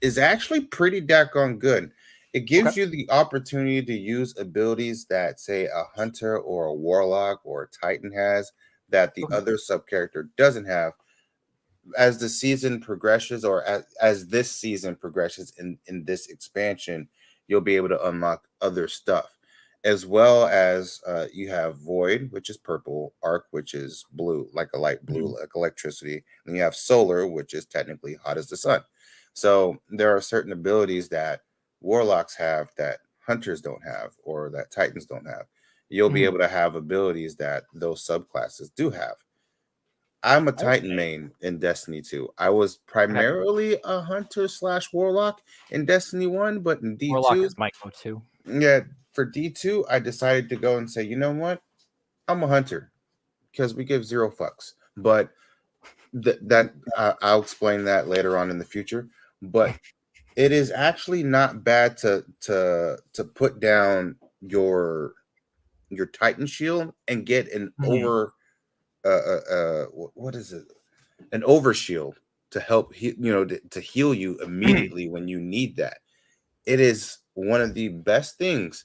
is actually pretty daggone good. It gives you the opportunity to use abilities that, say, a hunter or a warlock or a titan has that the other sub character doesn't have. As the season progresses, or as this season progresses in this expansion, you'll be able to unlock other stuff, as well as you have Void, which is purple, Arc, which is blue, like a light blue, like electricity, and you have Solar, which is technically hot as the sun. So there are certain abilities that warlocks have that hunters don't have, or that titans don't have. You'll be able to have abilities that those subclasses do have. I'm a Titan main in Destiny 2. I was primarily a hunter / warlock in Destiny 1, but in D2, warlock is my go-to. Yeah, for D2, I decided to go and say, you know what? I'm a hunter because we give 0 fucks. But I'll explain that later on in the future. But it is actually not bad to put down your Titan shield and get an what is it? An overshield to help to heal you immediately when you need that. It is one of the best things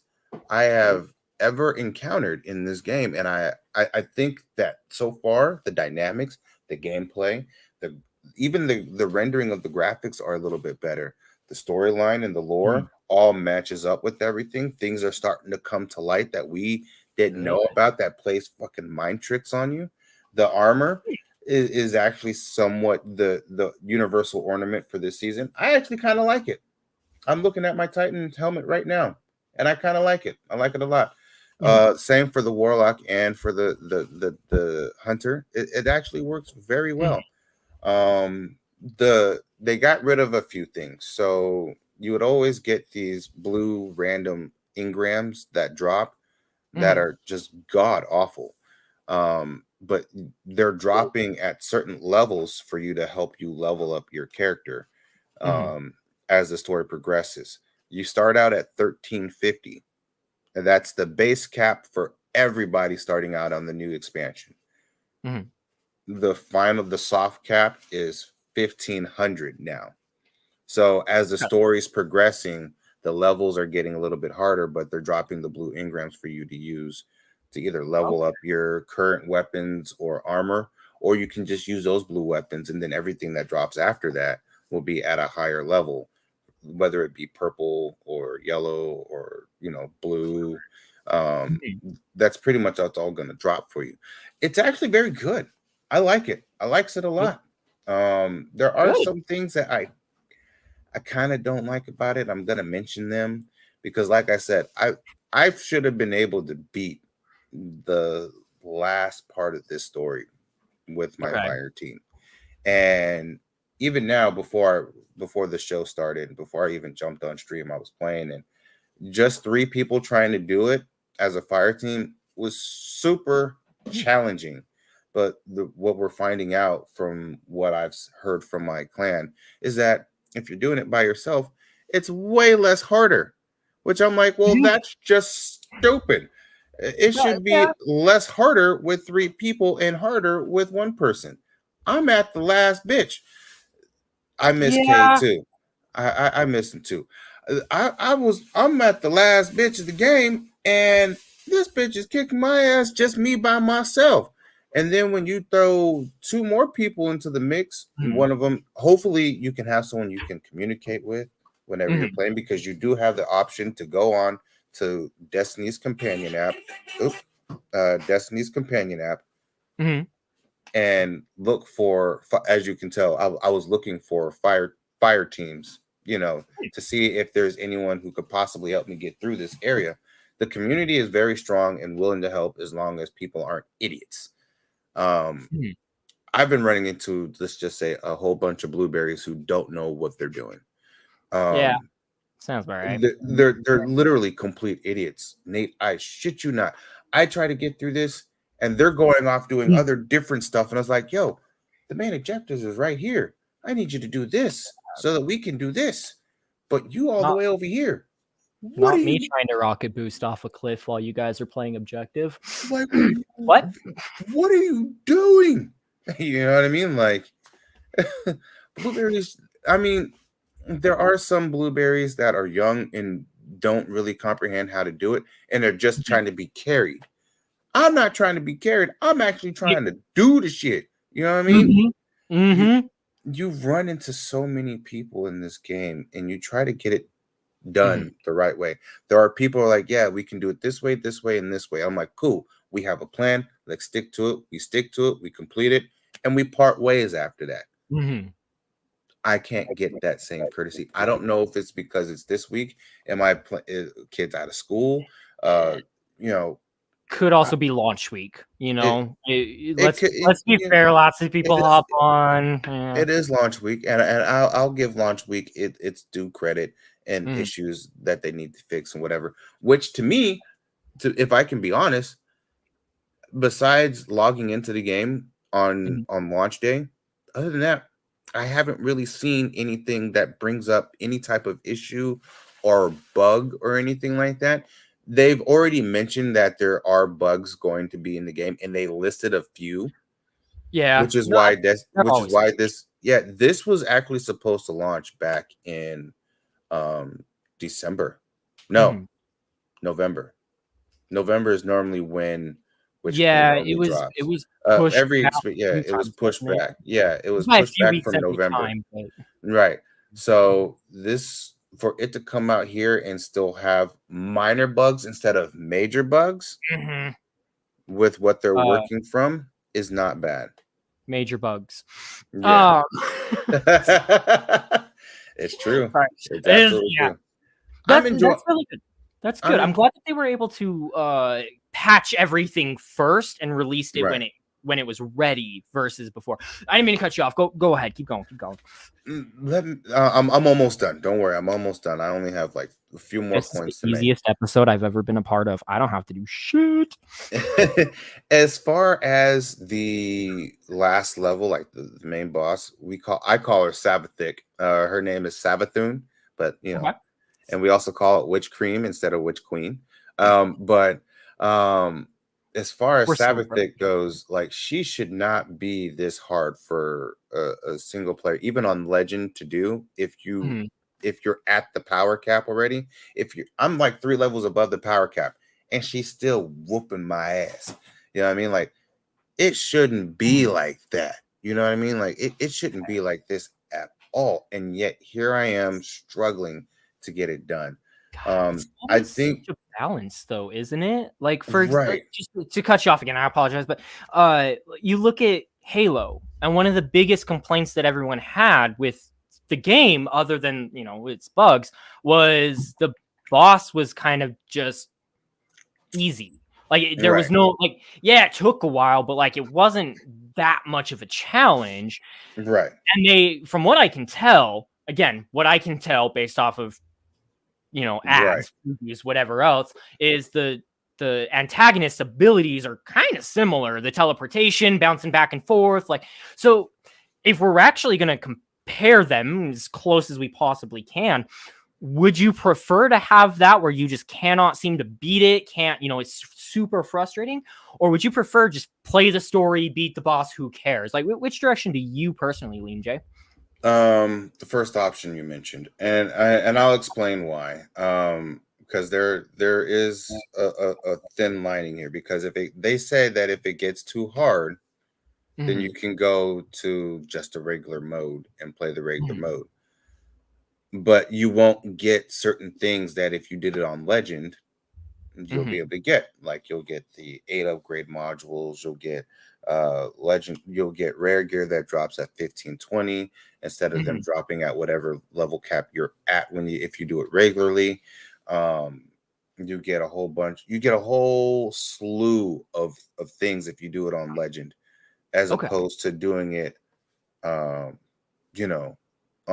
I have ever encountered in this game, and I think that so far the dynamics, the gameplay, even the rendering of the graphics are a little bit better. The storyline and the lore all matches up with everything. Things are starting to come to light that we didn't know about, that plays fucking mind tricks on you. The armor is actually somewhat the universal ornament for this season. I actually kind of like it. I'm looking at my Titan helmet right now, and I kind of like it. I like it a lot. Same for the warlock and for the hunter. It actually works very well. They got rid of a few things, so you would always get these blue random engrams that drop that are just god awful. But they're dropping at certain levels for you to help you level up your character as the story progresses. You start out at 1350, and that's the base cap for everybody starting out on the new expansion. The soft cap is 1500 now. So as the story's progressing, the levels are getting a little bit harder, but they're dropping the blue engrams for you to use to either level up your current weapons or armor, or you can just use those blue weapons, and then everything that drops after that will be at a higher level, whether it be purple or yellow or blue. That's pretty much how it's all going to drop for you. It's actually very good. I like it. I likes it a lot. There are some things that I kind of don't like about it. I'm gonna mention them because, like I said, I should have been able to beat the last part of this story with my fire team, and even now, before the show started, before I even jumped on stream, I was playing, and just 3 people trying to do it as a fire team was super challenging. But what we're finding out from what I've heard from my clan is that if you're doing it by yourself, it's way less harder. Which I'm like, well, Mhm. that's just stupid. It should Yeah. be less harder with 3 people and harder with 1 person. I'm at the last bitch. I miss K Yeah. too. I miss him too. I'm at the last bitch of the game, and this bitch is kicking my ass, just me by myself. And then when you throw 2 more people into the mix, Mhm. one of them, hopefully you can have someone you can communicate with whenever you're Mhm. playing, because you do have the option to go on to Destiny's companion app. Oop, Destiny's companion app, Mhm. and look for, as you can tell, I was looking for fire teams, to see if there's anyone who could possibly help me get through this area. The community is very strong and willing to help as long as people aren't idiots. um Mhm. I've been running into, let's just say, a whole bunch of blueberries who don't know what they're doing. Yeah. um Sounds about right. they're literally complete idiots, Nate. I shit you not. I try to get through this, and they're going off doing Mhm. other different stuff, and I was like, "Yo, the main objectives is right here. I need you to do this so that we can do this. But you all the Not way over here. What are not me you trying to rocket boost off a cliff while you guys are playing objective. like? What? What are you doing? You know what I mean? Like blueberries. I mean, there are some blueberries that are young and don't really comprehend how to do it, and they're just Mhm. trying to be carried. I'm not trying to be carried. I'm actually Yeah. trying to do the shit. You know what I mean? Mhm. You Mhm. you run into so many people in this game, and you try to get it Mhm. done the right way. There are people who are like, yeah, we can do it this way, and this way. I'm like, cool. We have a plan. Let's stick to it. We stick to it. We complete it, and we part ways after that. Mhm. I can't get that same courtesy. I don't know if it's because it's this week and my kids out of school. Uh, you know, Could I, also be launch week, you it know. it could Let's be yeah, fair. Lots of it people is hop on. Yeah. it is launch week, and I'll give launch week its due credit and Mhm. issues that they need to fix and whatever. Which to me, if I can be honest, besides logging into the game Mhm. on launch day, other than that, I haven't really seen anything that brings up any type of issue or bug or anything like that. They've already mentioned that there are bugs going to be in the game, and they listed a few, Yeah. which is No, why that always is. this was actually supposed to launch back in um December. No, Mhm. November. November is normally when Witch Queen Yeah, normally it drops. was pushed Every back a yeah, few it was times, pushed wasn't it? back. Yeah, it was By a pushed few back weeks from every November. time, but Right. So this, for it to come out here and still have minor bugs instead of major bugs Mhm. with what they're uh, working from is not bad. major bugs. Yeah. Um, It's true. right. It's It is, absolutely yeah. true. I'm enjoying. That's really good. That's I'm good. I'm in, glad that they were able to patch everything first and released it right. when it was ready versus before. I didn't mean to cut you off. Go ahead. Keep going. Keep going. I'm almost done. Don't worry, I'm almost done. I only have like a few more This is the points to make. easiest episode I've ever been a part of. I don't have to do shit. As far as the last level, like the main boss, I call her Sabbathic. Her name is Sabathun, but Okay. and we also call it Witch Cream instead of Witch Queen. But as far as We're so Sabbathic goes, like, she should not be this hard for a single player, even on Legend, to do. Mhm. If you're at the power cap already, I'm like 3 levels above the power cap, and she's still whooping my ass. You know what I mean? Like, it shouldn't be like that. You know what I mean? Like, it shouldn't be like this at all. And yet here I am struggling to get it done. God, it's I always think, such a balance, though, isn't it? Like, right, just to cut you off again, I apologize, but you look at Halo, and one of the biggest complaints that everyone had with the game, other than its bugs, was the boss was kind of just easy. Like, there was right, no yeah, it took a while, but like it wasn't that much of a challenge. right, And from what I can tell, again, what I can tell based off of right, ads, reviews, whatever else, is the the antagonist's abilities are kind of similar. The teleportation, bouncing back and forth. Like, so if we're actually going to compare them as close as we possibly can, would you prefer to have that where you just cannot seem to beat it? It's super frustrating? Or would you prefer just play the story, beat the boss, who cares? Like, which direction do you personally lean, Jay? The first option you mentioned, and I'll explain why. Because there is a thin lining here. Because they say that if it gets too hard, then you can go to just a regular mode and play the regular mode. But you won't get certain things that if you did it on Legend, you'll be able to get. Like, you'll get the 8 upgrade modules, you'll get Legend, you'll get rare gear that drops at 1520 instead of them dropping at whatever level cap you're at if you do it regularly. You get a whole slew of things if you do it on Legend, as opposed to doing it on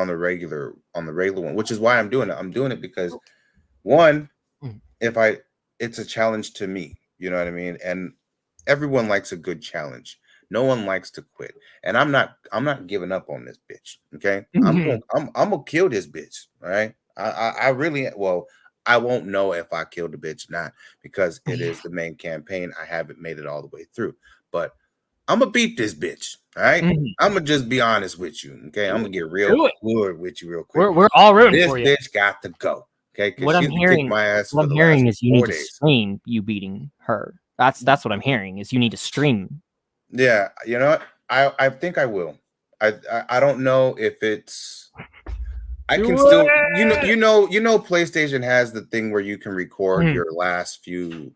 the regular one, which is why I'm doing it. I'm doing it because, one, it's a challenge to me, you know what I mean? And everyone likes a good challenge. No one likes to quit. And I'm not giving up on this bitch. Okay. I'm gonna kill this bitch. All right. I really, well, I won't know if I killed the bitch or not, because it is the main campaign. I haven't made it all the way through, but I'm gonna beat this bitch. All right. I'm gonna just be honest with you. Okay. I'm gonna get real good with you real quick. We're all rooting for you. This bitch got to go. Okay. What I'm hearing, my ass what I'm hearing is you need to stream you beating her. That's what I'm hearing is you need to stream. Yeah. You know what? I think I will. I don't know if it's. I can still, PlayStation has the thing where you can record your last few,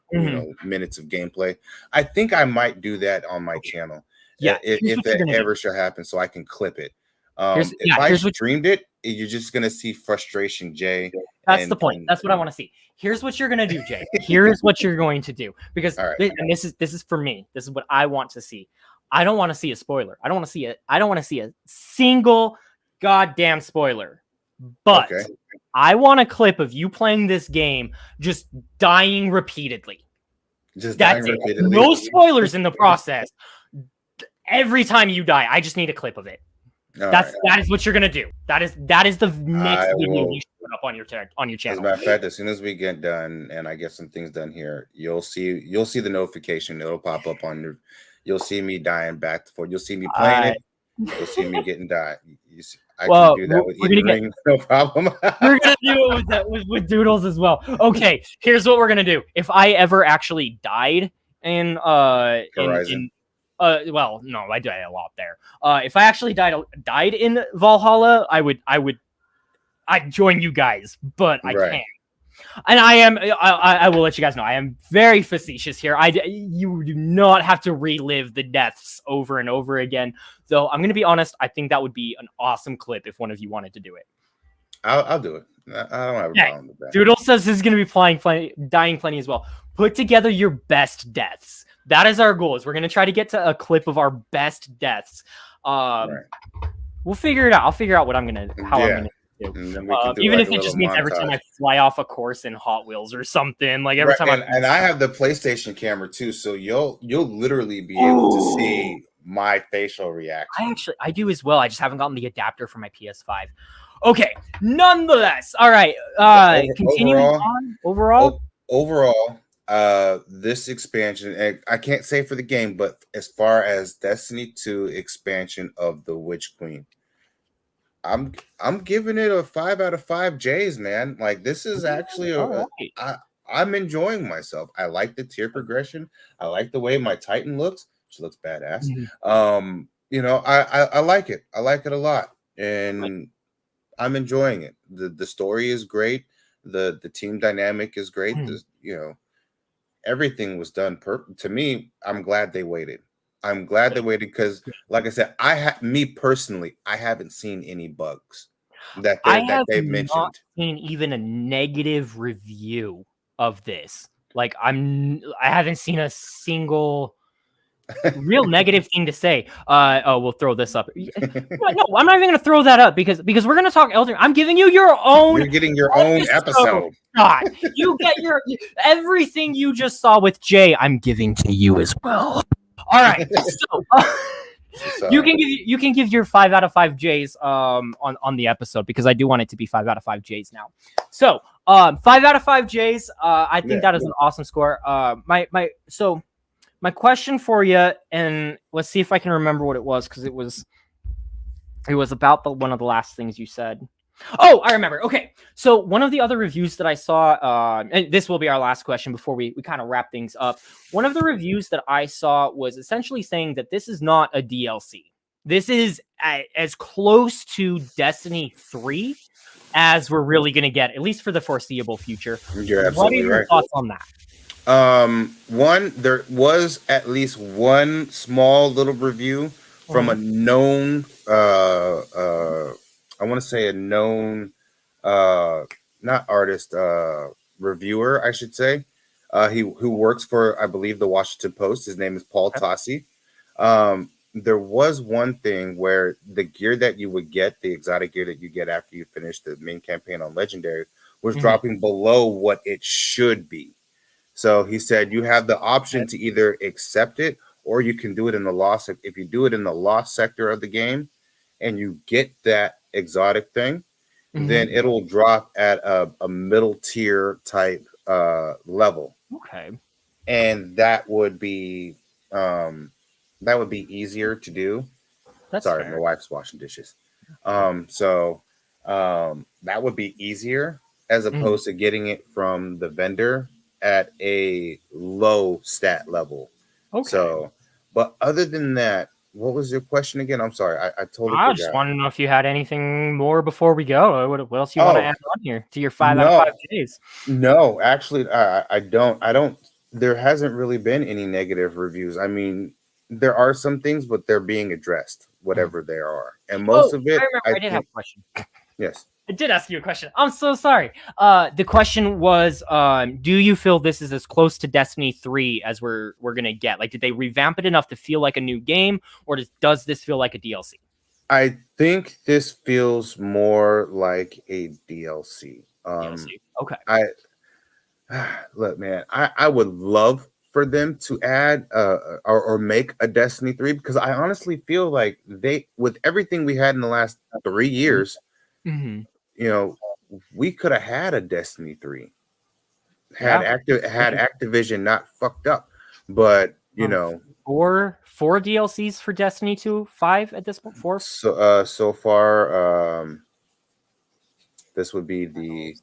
minutes of gameplay. I think I might do that on my channel. Yeah, if that ever should happen, so I can clip it. If I streamed it, you're just gonna see frustration, Jay. That's the point. That's what I want to see. Here's what you're gonna do, Jay. Here's what you're going to do, because this is for me. This is what I want to see. I don't want to see a spoiler. I don't want to see a single goddamn spoiler. But I want a clip of you playing this game just dying repeatedly. That's it. No spoilers in the process. Every time you die, I just need a clip of it. That is what you're gonna do. That is the next video you should put up on your channel. As a matter of fact, as soon as we get done and I get some things done here, you'll see the notification. It'll pop up on your. You'll see me dying back to forth. You'll see me playing it. You'll see me getting died. I can do that with ring, no problem. We're gonna do it with Doodles as well. Okay, here's what we're gonna do. If I ever actually died in Horizon. Well, no, I died a lot there. If I actually died in Valhalla, I'd join you guys, but I can't. And I will let you guys know, I am very facetious here. You do not have to relive the deaths over and over again. So I'm going to be honest. I think that would be an awesome clip if one of you wanted to do it. I'll do it. I don't have a problem with that. Doodle says he's going to be dying plenty as well. Put together your best deaths. That is our goal. We're going to try to get to a clip of our best deaths. We'll figure it out. I'll figure out what I'm going to do. Even if it just means every time I fly off a course in Hot Wheels or something, like every time. And I have the PlayStation camera too, so you'll literally be able to see my facial reaction. I do as well. I just haven't gotten the adapter for my PS5. Okay, nonetheless, all right. Continuing on. Overall, this expansion, and I can't say for the game, but as far as Destiny 2 expansion of the Witch Queen, I'm giving it a 5 out of 5 J's, man. Like, this is actually I'm enjoying myself. I like the tier progression. I like the way my Titan looks. She looks badass. I like it. I like it a lot, and I'm enjoying it. The story is great. The team dynamic is great. Everything was done to me. I'm glad they waited. I'm glad they waited because, like I said, me personally, I haven't seen any bugs that they've mentioned. I have not seen even a negative review of this. Like, I haven't seen a single Real negative thing to say. Oh, we'll throw this up. No, I'm not even gonna throw that up because we're gonna talk Elden. I'm giving you your own. You're getting your own episode. God, you get your everything you just saw with Jay. I'm giving to you as well. All right, so you can give your 5 out of 5 J's on the episode because I do want it to be 5 out of 5 J's now. So 5 out of 5 J's. I think that is an awesome score. My question for you, and let's see if I can remember what it was because it was about one of the last things you said. Oh, I remember. Okay, so one of the other reviews that I saw, and this will be our last question before we kind of wrap things up. One of the reviews that I saw was essentially saying that this is not a DLC. This is as close to Destiny 3 as we're really going to get, at least for the foreseeable future. You're absolutely what are your right. thoughts on that? There was at least one small little review from a known I want to say a known not artist, reviewer, I should say. Who works for, I believe, the Washington Post. His name is Paul Tassi. There was one thing where the gear that you would get, the exotic gear that you get after you finish the main campaign on Legendary, was dropping below what it should be. So he said you have the option to either accept it or you can do it in the lost. If you do it in the lost sector of the game and you get that exotic thing, then it'll drop at a middle tier type level. Okay. And that would be easier to do. Sorry, my wife's washing dishes. So that would be easier as opposed to getting it from the vendor at a low stat level. Okay. So, but other than that, what was your question again? I'm sorry, I totally forgot. I just want to know if you had anything more before we go. What else you want to add on here to your 5 out of 5 days? No, actually, I don't. There hasn't really been any negative reviews. I mean, there are some things, but they're being addressed, whatever they are, and most of it. I did have a question. Yes. I did ask you a question. I'm so sorry. The question was, do you feel this is as close to Destiny 3 as we're gonna get? Like, did they revamp it enough to feel like a new game, or does this feel like a DLC? I think this feels more like a DLC. Okay. Look, man, I would love for them to add or make a Destiny 3 because I honestly feel like with everything we had in the last 3 years. You know, we could have had a Destiny 3 had Activision not fucked up, but you know, four DLCs for Destiny 2, 5 at this point. 4. So far, this would be the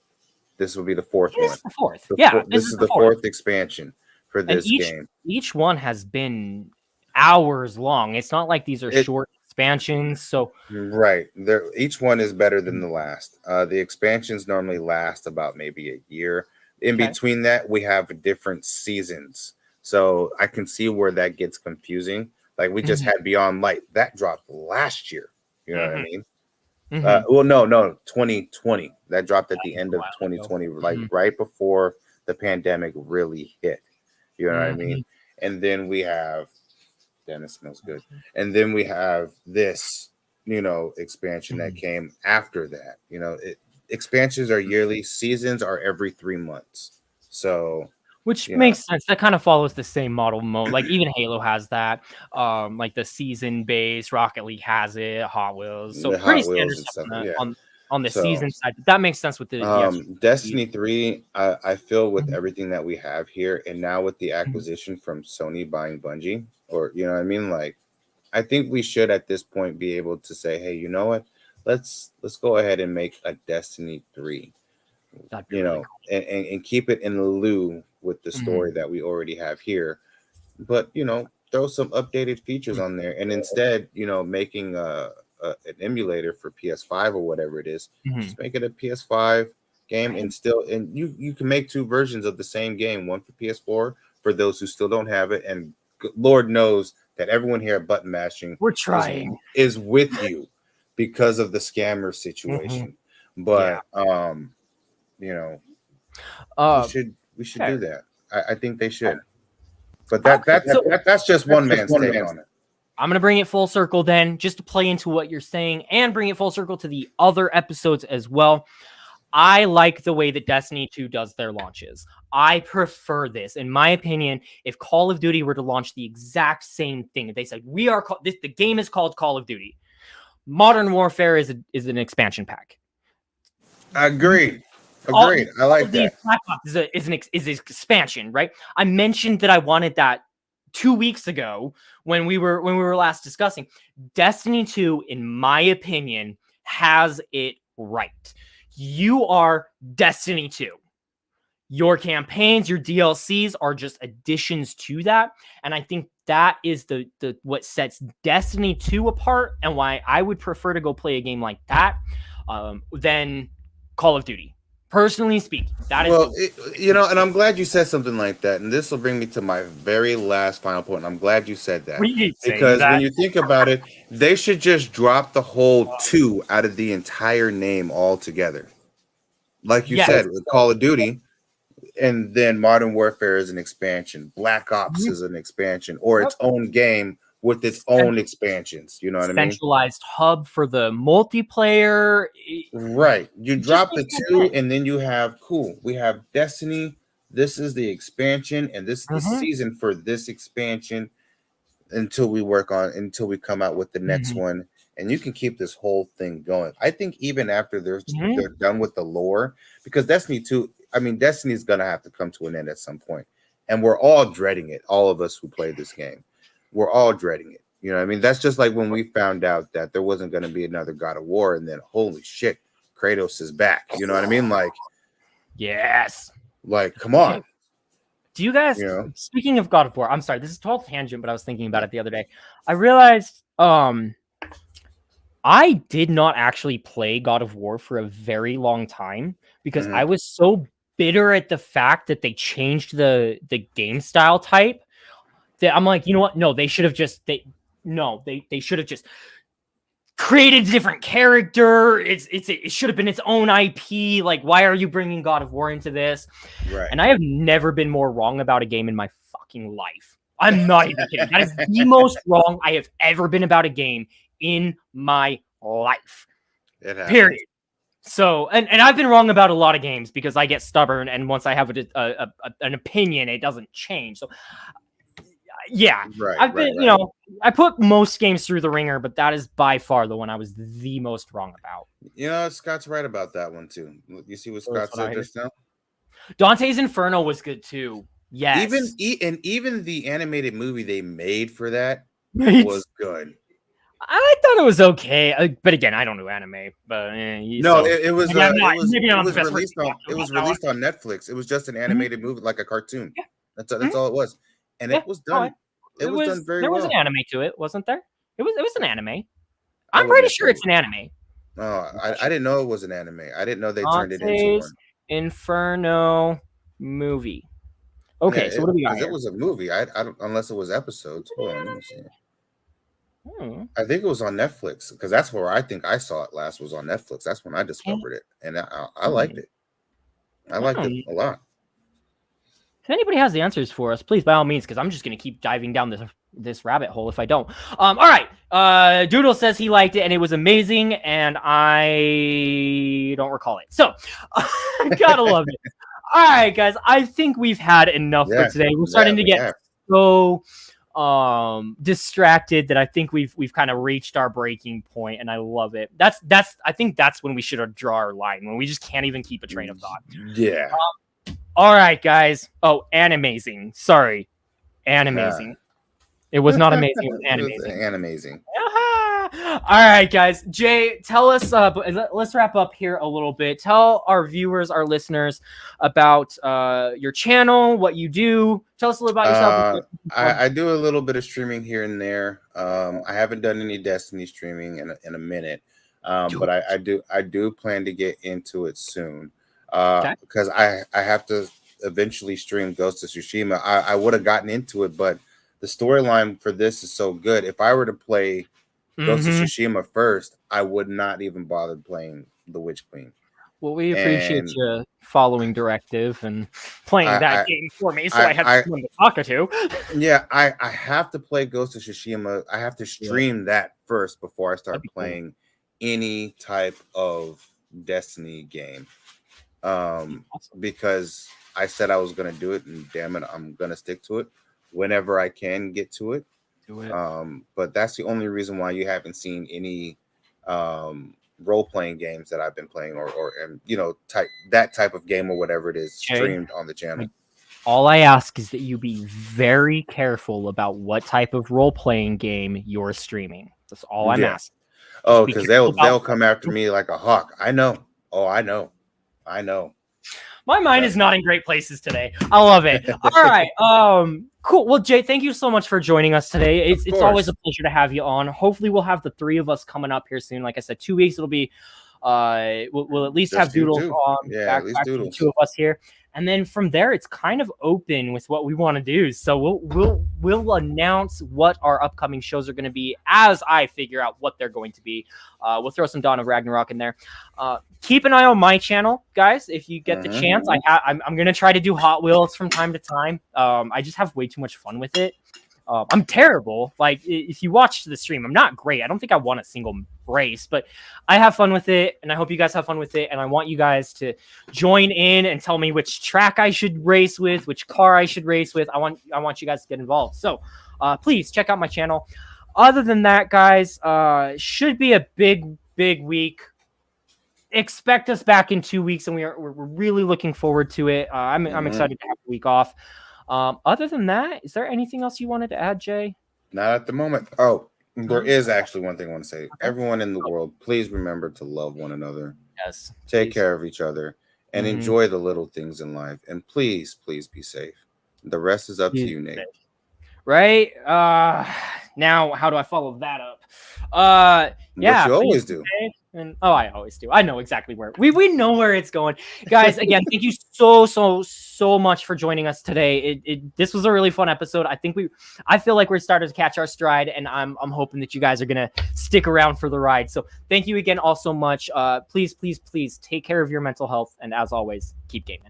fourth one. The fourth. This is the fourth expansion for this game. Each one has been hours long. It's not like these are short expansions. So right there, each one is better than the last. The expansions normally last about maybe a year. In between that, we have different seasons, so I can see where that gets confusing. Like we just had Beyond Light that dropped last year. You know what I mean? Well, no, 2020. That dropped at the end of 2020, like right before the pandemic really hit. You know what I mean? And then we have. Damn, it smells good. And then we have this, expansion that came after that. Expansions are yearly, seasons are every 3 months. So, which makes sense. That kind of follows the same model mode. Like even Halo has that. Like the season base, Rocket League has it, Hot Wheels. So pretty standard stuff on the season side. That makes sense with the Destiny 3. I feel with everything that we have here, and now with the acquisition from Sony buying Bungie, or you know what I mean, like I think we should at this point be able to say, hey, you know what? Let's go ahead and make a Destiny 3. Really cool. and keep it in lieu with the story that we already have here, but throw some updated features on there, and instead making an emulator for PS5 or whatever it is, just make it a PS5 game, and you can make 2 versions of the same game, one for PS4 for those who still don't have it, and Lord knows that everyone here at Button Mashing is with you because of the scammer situation. But we should do that. I think they should. But that's just one man's take on it. I'm going to bring it full circle then, just to play into what you're saying and bring it full circle to the other episodes as well. I like the way that Destiny 2 does their launches. I prefer this. In my opinion, if Call of Duty were to launch the exact same thing, if they said, the game is called Call of Duty, Modern Warfare is an expansion pack. Agreed. I like that. Black Ops is an expansion, right? I mentioned that I wanted that 2 weeks ago when we were last discussing. Destiny 2, in my opinion, has it right. You are Destiny 2. Your campaigns, your DLCs are just additions to that. And I think that is the what sets Destiny 2 apart and why I would prefer to go play a game like that than Call of Duty. Personally speaking, that is and I'm glad you said something like that. And this will bring me to my very last final point. And I'm glad you said that because when you think about it, they should just drop the whole 2 out of the entire name altogether. Like you said, with Call of Duty, and then Modern Warfare is an expansion. Black Ops is an expansion, or its own game with its own expansions. You know what I mean? Centralized hub for the multiplayer. Right. You drop the 2 and then you have, cool, we have Destiny. This is the expansion and this is the season for this expansion until we come out with the next one. And you can keep this whole thing going. I think even after they're done with the lore, because Destiny 2, Destiny is going to have to come to an end at some point. And we're all dreading it. All of us who played this game. We're all dreading it. You know what I mean? That's just like when we found out that there wasn't going to be another God of War, and then holy shit, Kratos is back. You know what I mean? Like, yes. Like, come on. Do you guys, speaking of God of War, I'm sorry, this is a total tangent, but I was thinking about it the other day. I realized I did not actually play God of War for a very long time because I was so bitter at the fact that they changed the game style type that I'm like, you know what? No, they should have just they should have just created a different character. It should have been its own IP. Like, why are you bringing God of War into this? Right. And I have never been more wrong about a game in my fucking life. I'm not even kidding. That is the most wrong I have ever been about a game in my life. Period. So, and I've been wrong about a lot of games because I get stubborn, and once I have an opinion, it doesn't change. So, yeah, I've been, I put most games through the ringer, but that is by far the one I was the most wrong about. You know, Scott's right about that one too. You see what Scott said just now? Dante's Inferno was good too. Yes. Even the animated movie they made for that was good. I thought it was okay, but again, I don't know anime. But it was released on Netflix. It was just an animated movie, like a cartoon. Yeah. That's all it was, and it was done. It was done very well. There was an anime to it, wasn't there? It was an anime. I'm pretty sure it's an anime. Oh, I didn't know it was an anime. I didn't know they turned it into one. Inferno movie. Okay, so what do we got here? It was a movie. I don't, unless it was episodes. Hold on, let me see. I think it was on Netflix because that's where I think I saw it last. Was on Netflix. That's when I discovered it, and I liked it. I liked it a lot. If anybody has the answers for us, please, by all means, because I'm just going to keep diving down this rabbit hole if I don't. All right. Doodle says he liked it and it was amazing, and I don't recall it. So, gotta love it. All right, guys. I think we've had enough for today. We're starting to get so distracted that I think we've kind of reached our breaking point, and I love it. I think that's when we should draw our line, when we just can't even keep a train of thought. Yeah. All right, guys. Oh, Animazing. Sorry. Animazing. It was not amazing. It was Animazing. Animazing. All right, guys. Jay, tell us, let's wrap up here a little bit. Tell our viewers, our listeners about your channel, what you do. Tell us a little about yourself. I do a little bit of streaming here and there. I haven't done any Destiny streaming in a minute, but I do plan to get into it soon. Because I have to eventually stream Ghost of Tsushima. I would have gotten into it, but the storyline for this is so good. If I were to play Ghost of Tsushima first, I would not even bother playing the Witch Queen. Well, we appreciate And you following directive and playing that I game for me, so I had I someone to talk to. yeah, I have to play Ghost of Tsushima. I have to Yeah, stream that first before I that'd start be cool. playing any type of Destiny game. Awesome. Because I said I was gonna do it, and damn it, I'm gonna stick to it whenever I can get to it. Do it. But that's the only reason why you haven't seen any role-playing games that I've been playing, or and that type of game or whatever it is Jay, streamed on the channel. all I ask is that you be very careful about what type of role-playing game you're streaming. That's all I'm Yeah. asking. Oh, Be because careful they'll about come after me like a hawk. I know. Oh, I know. My mind is Trust not in great places today. I love it. All right. Cool. Well, Jay, thank you so much for joining us today. Of It's always a course. pleasure to have you on. Hopefully we'll have the three of us coming up here soon. Like I said, 2 weeks it'll be we'll at least have Just you Doodles two. on Yeah, back at least to the Doodles. two of us here. And then from there, it's kind of open with what we want to do. So we'll announce what our upcoming shows are going to be as I figure out what they're going to be. We'll throw some Dawn of Ragnarok in there. Keep an eye on my channel, guys. If you get the chance, I'm going to try to do Hot Wheels from time to time. I just have way too much fun with it. I'm terrible. Like, if you watch the stream, I'm not great. I don't think I won a single race, but I have fun with it, and I hope you guys have fun with it. And I want you guys to join in and tell me which track I should race with, which car I should race with. I want you guys to get involved. So please check out my channel. Other than that, guys, should be a big week. Expect us back in 2 weeks, and we're really looking forward to it. I'm excited to have a week off. Other than that, is there anything else you wanted to add, Jay? Not at the moment. Oh, there is actually one thing I want to say. Everyone in the world, please remember to love one another. Yes. Take care of each other and enjoy the little things in life. And please be safe. The rest is up to you, Nate. Right? Now, how do I follow that up? Yeah. What you always do. And I always do. I know exactly where we know where it's going, guys. Again, thank you so much for joining us today. This was a really fun episode. I feel like we're starting to catch our stride, and I'm hoping that you guys are gonna stick around for the ride. So thank you again all so much. Please take care of your mental health, and as always, keep gaming.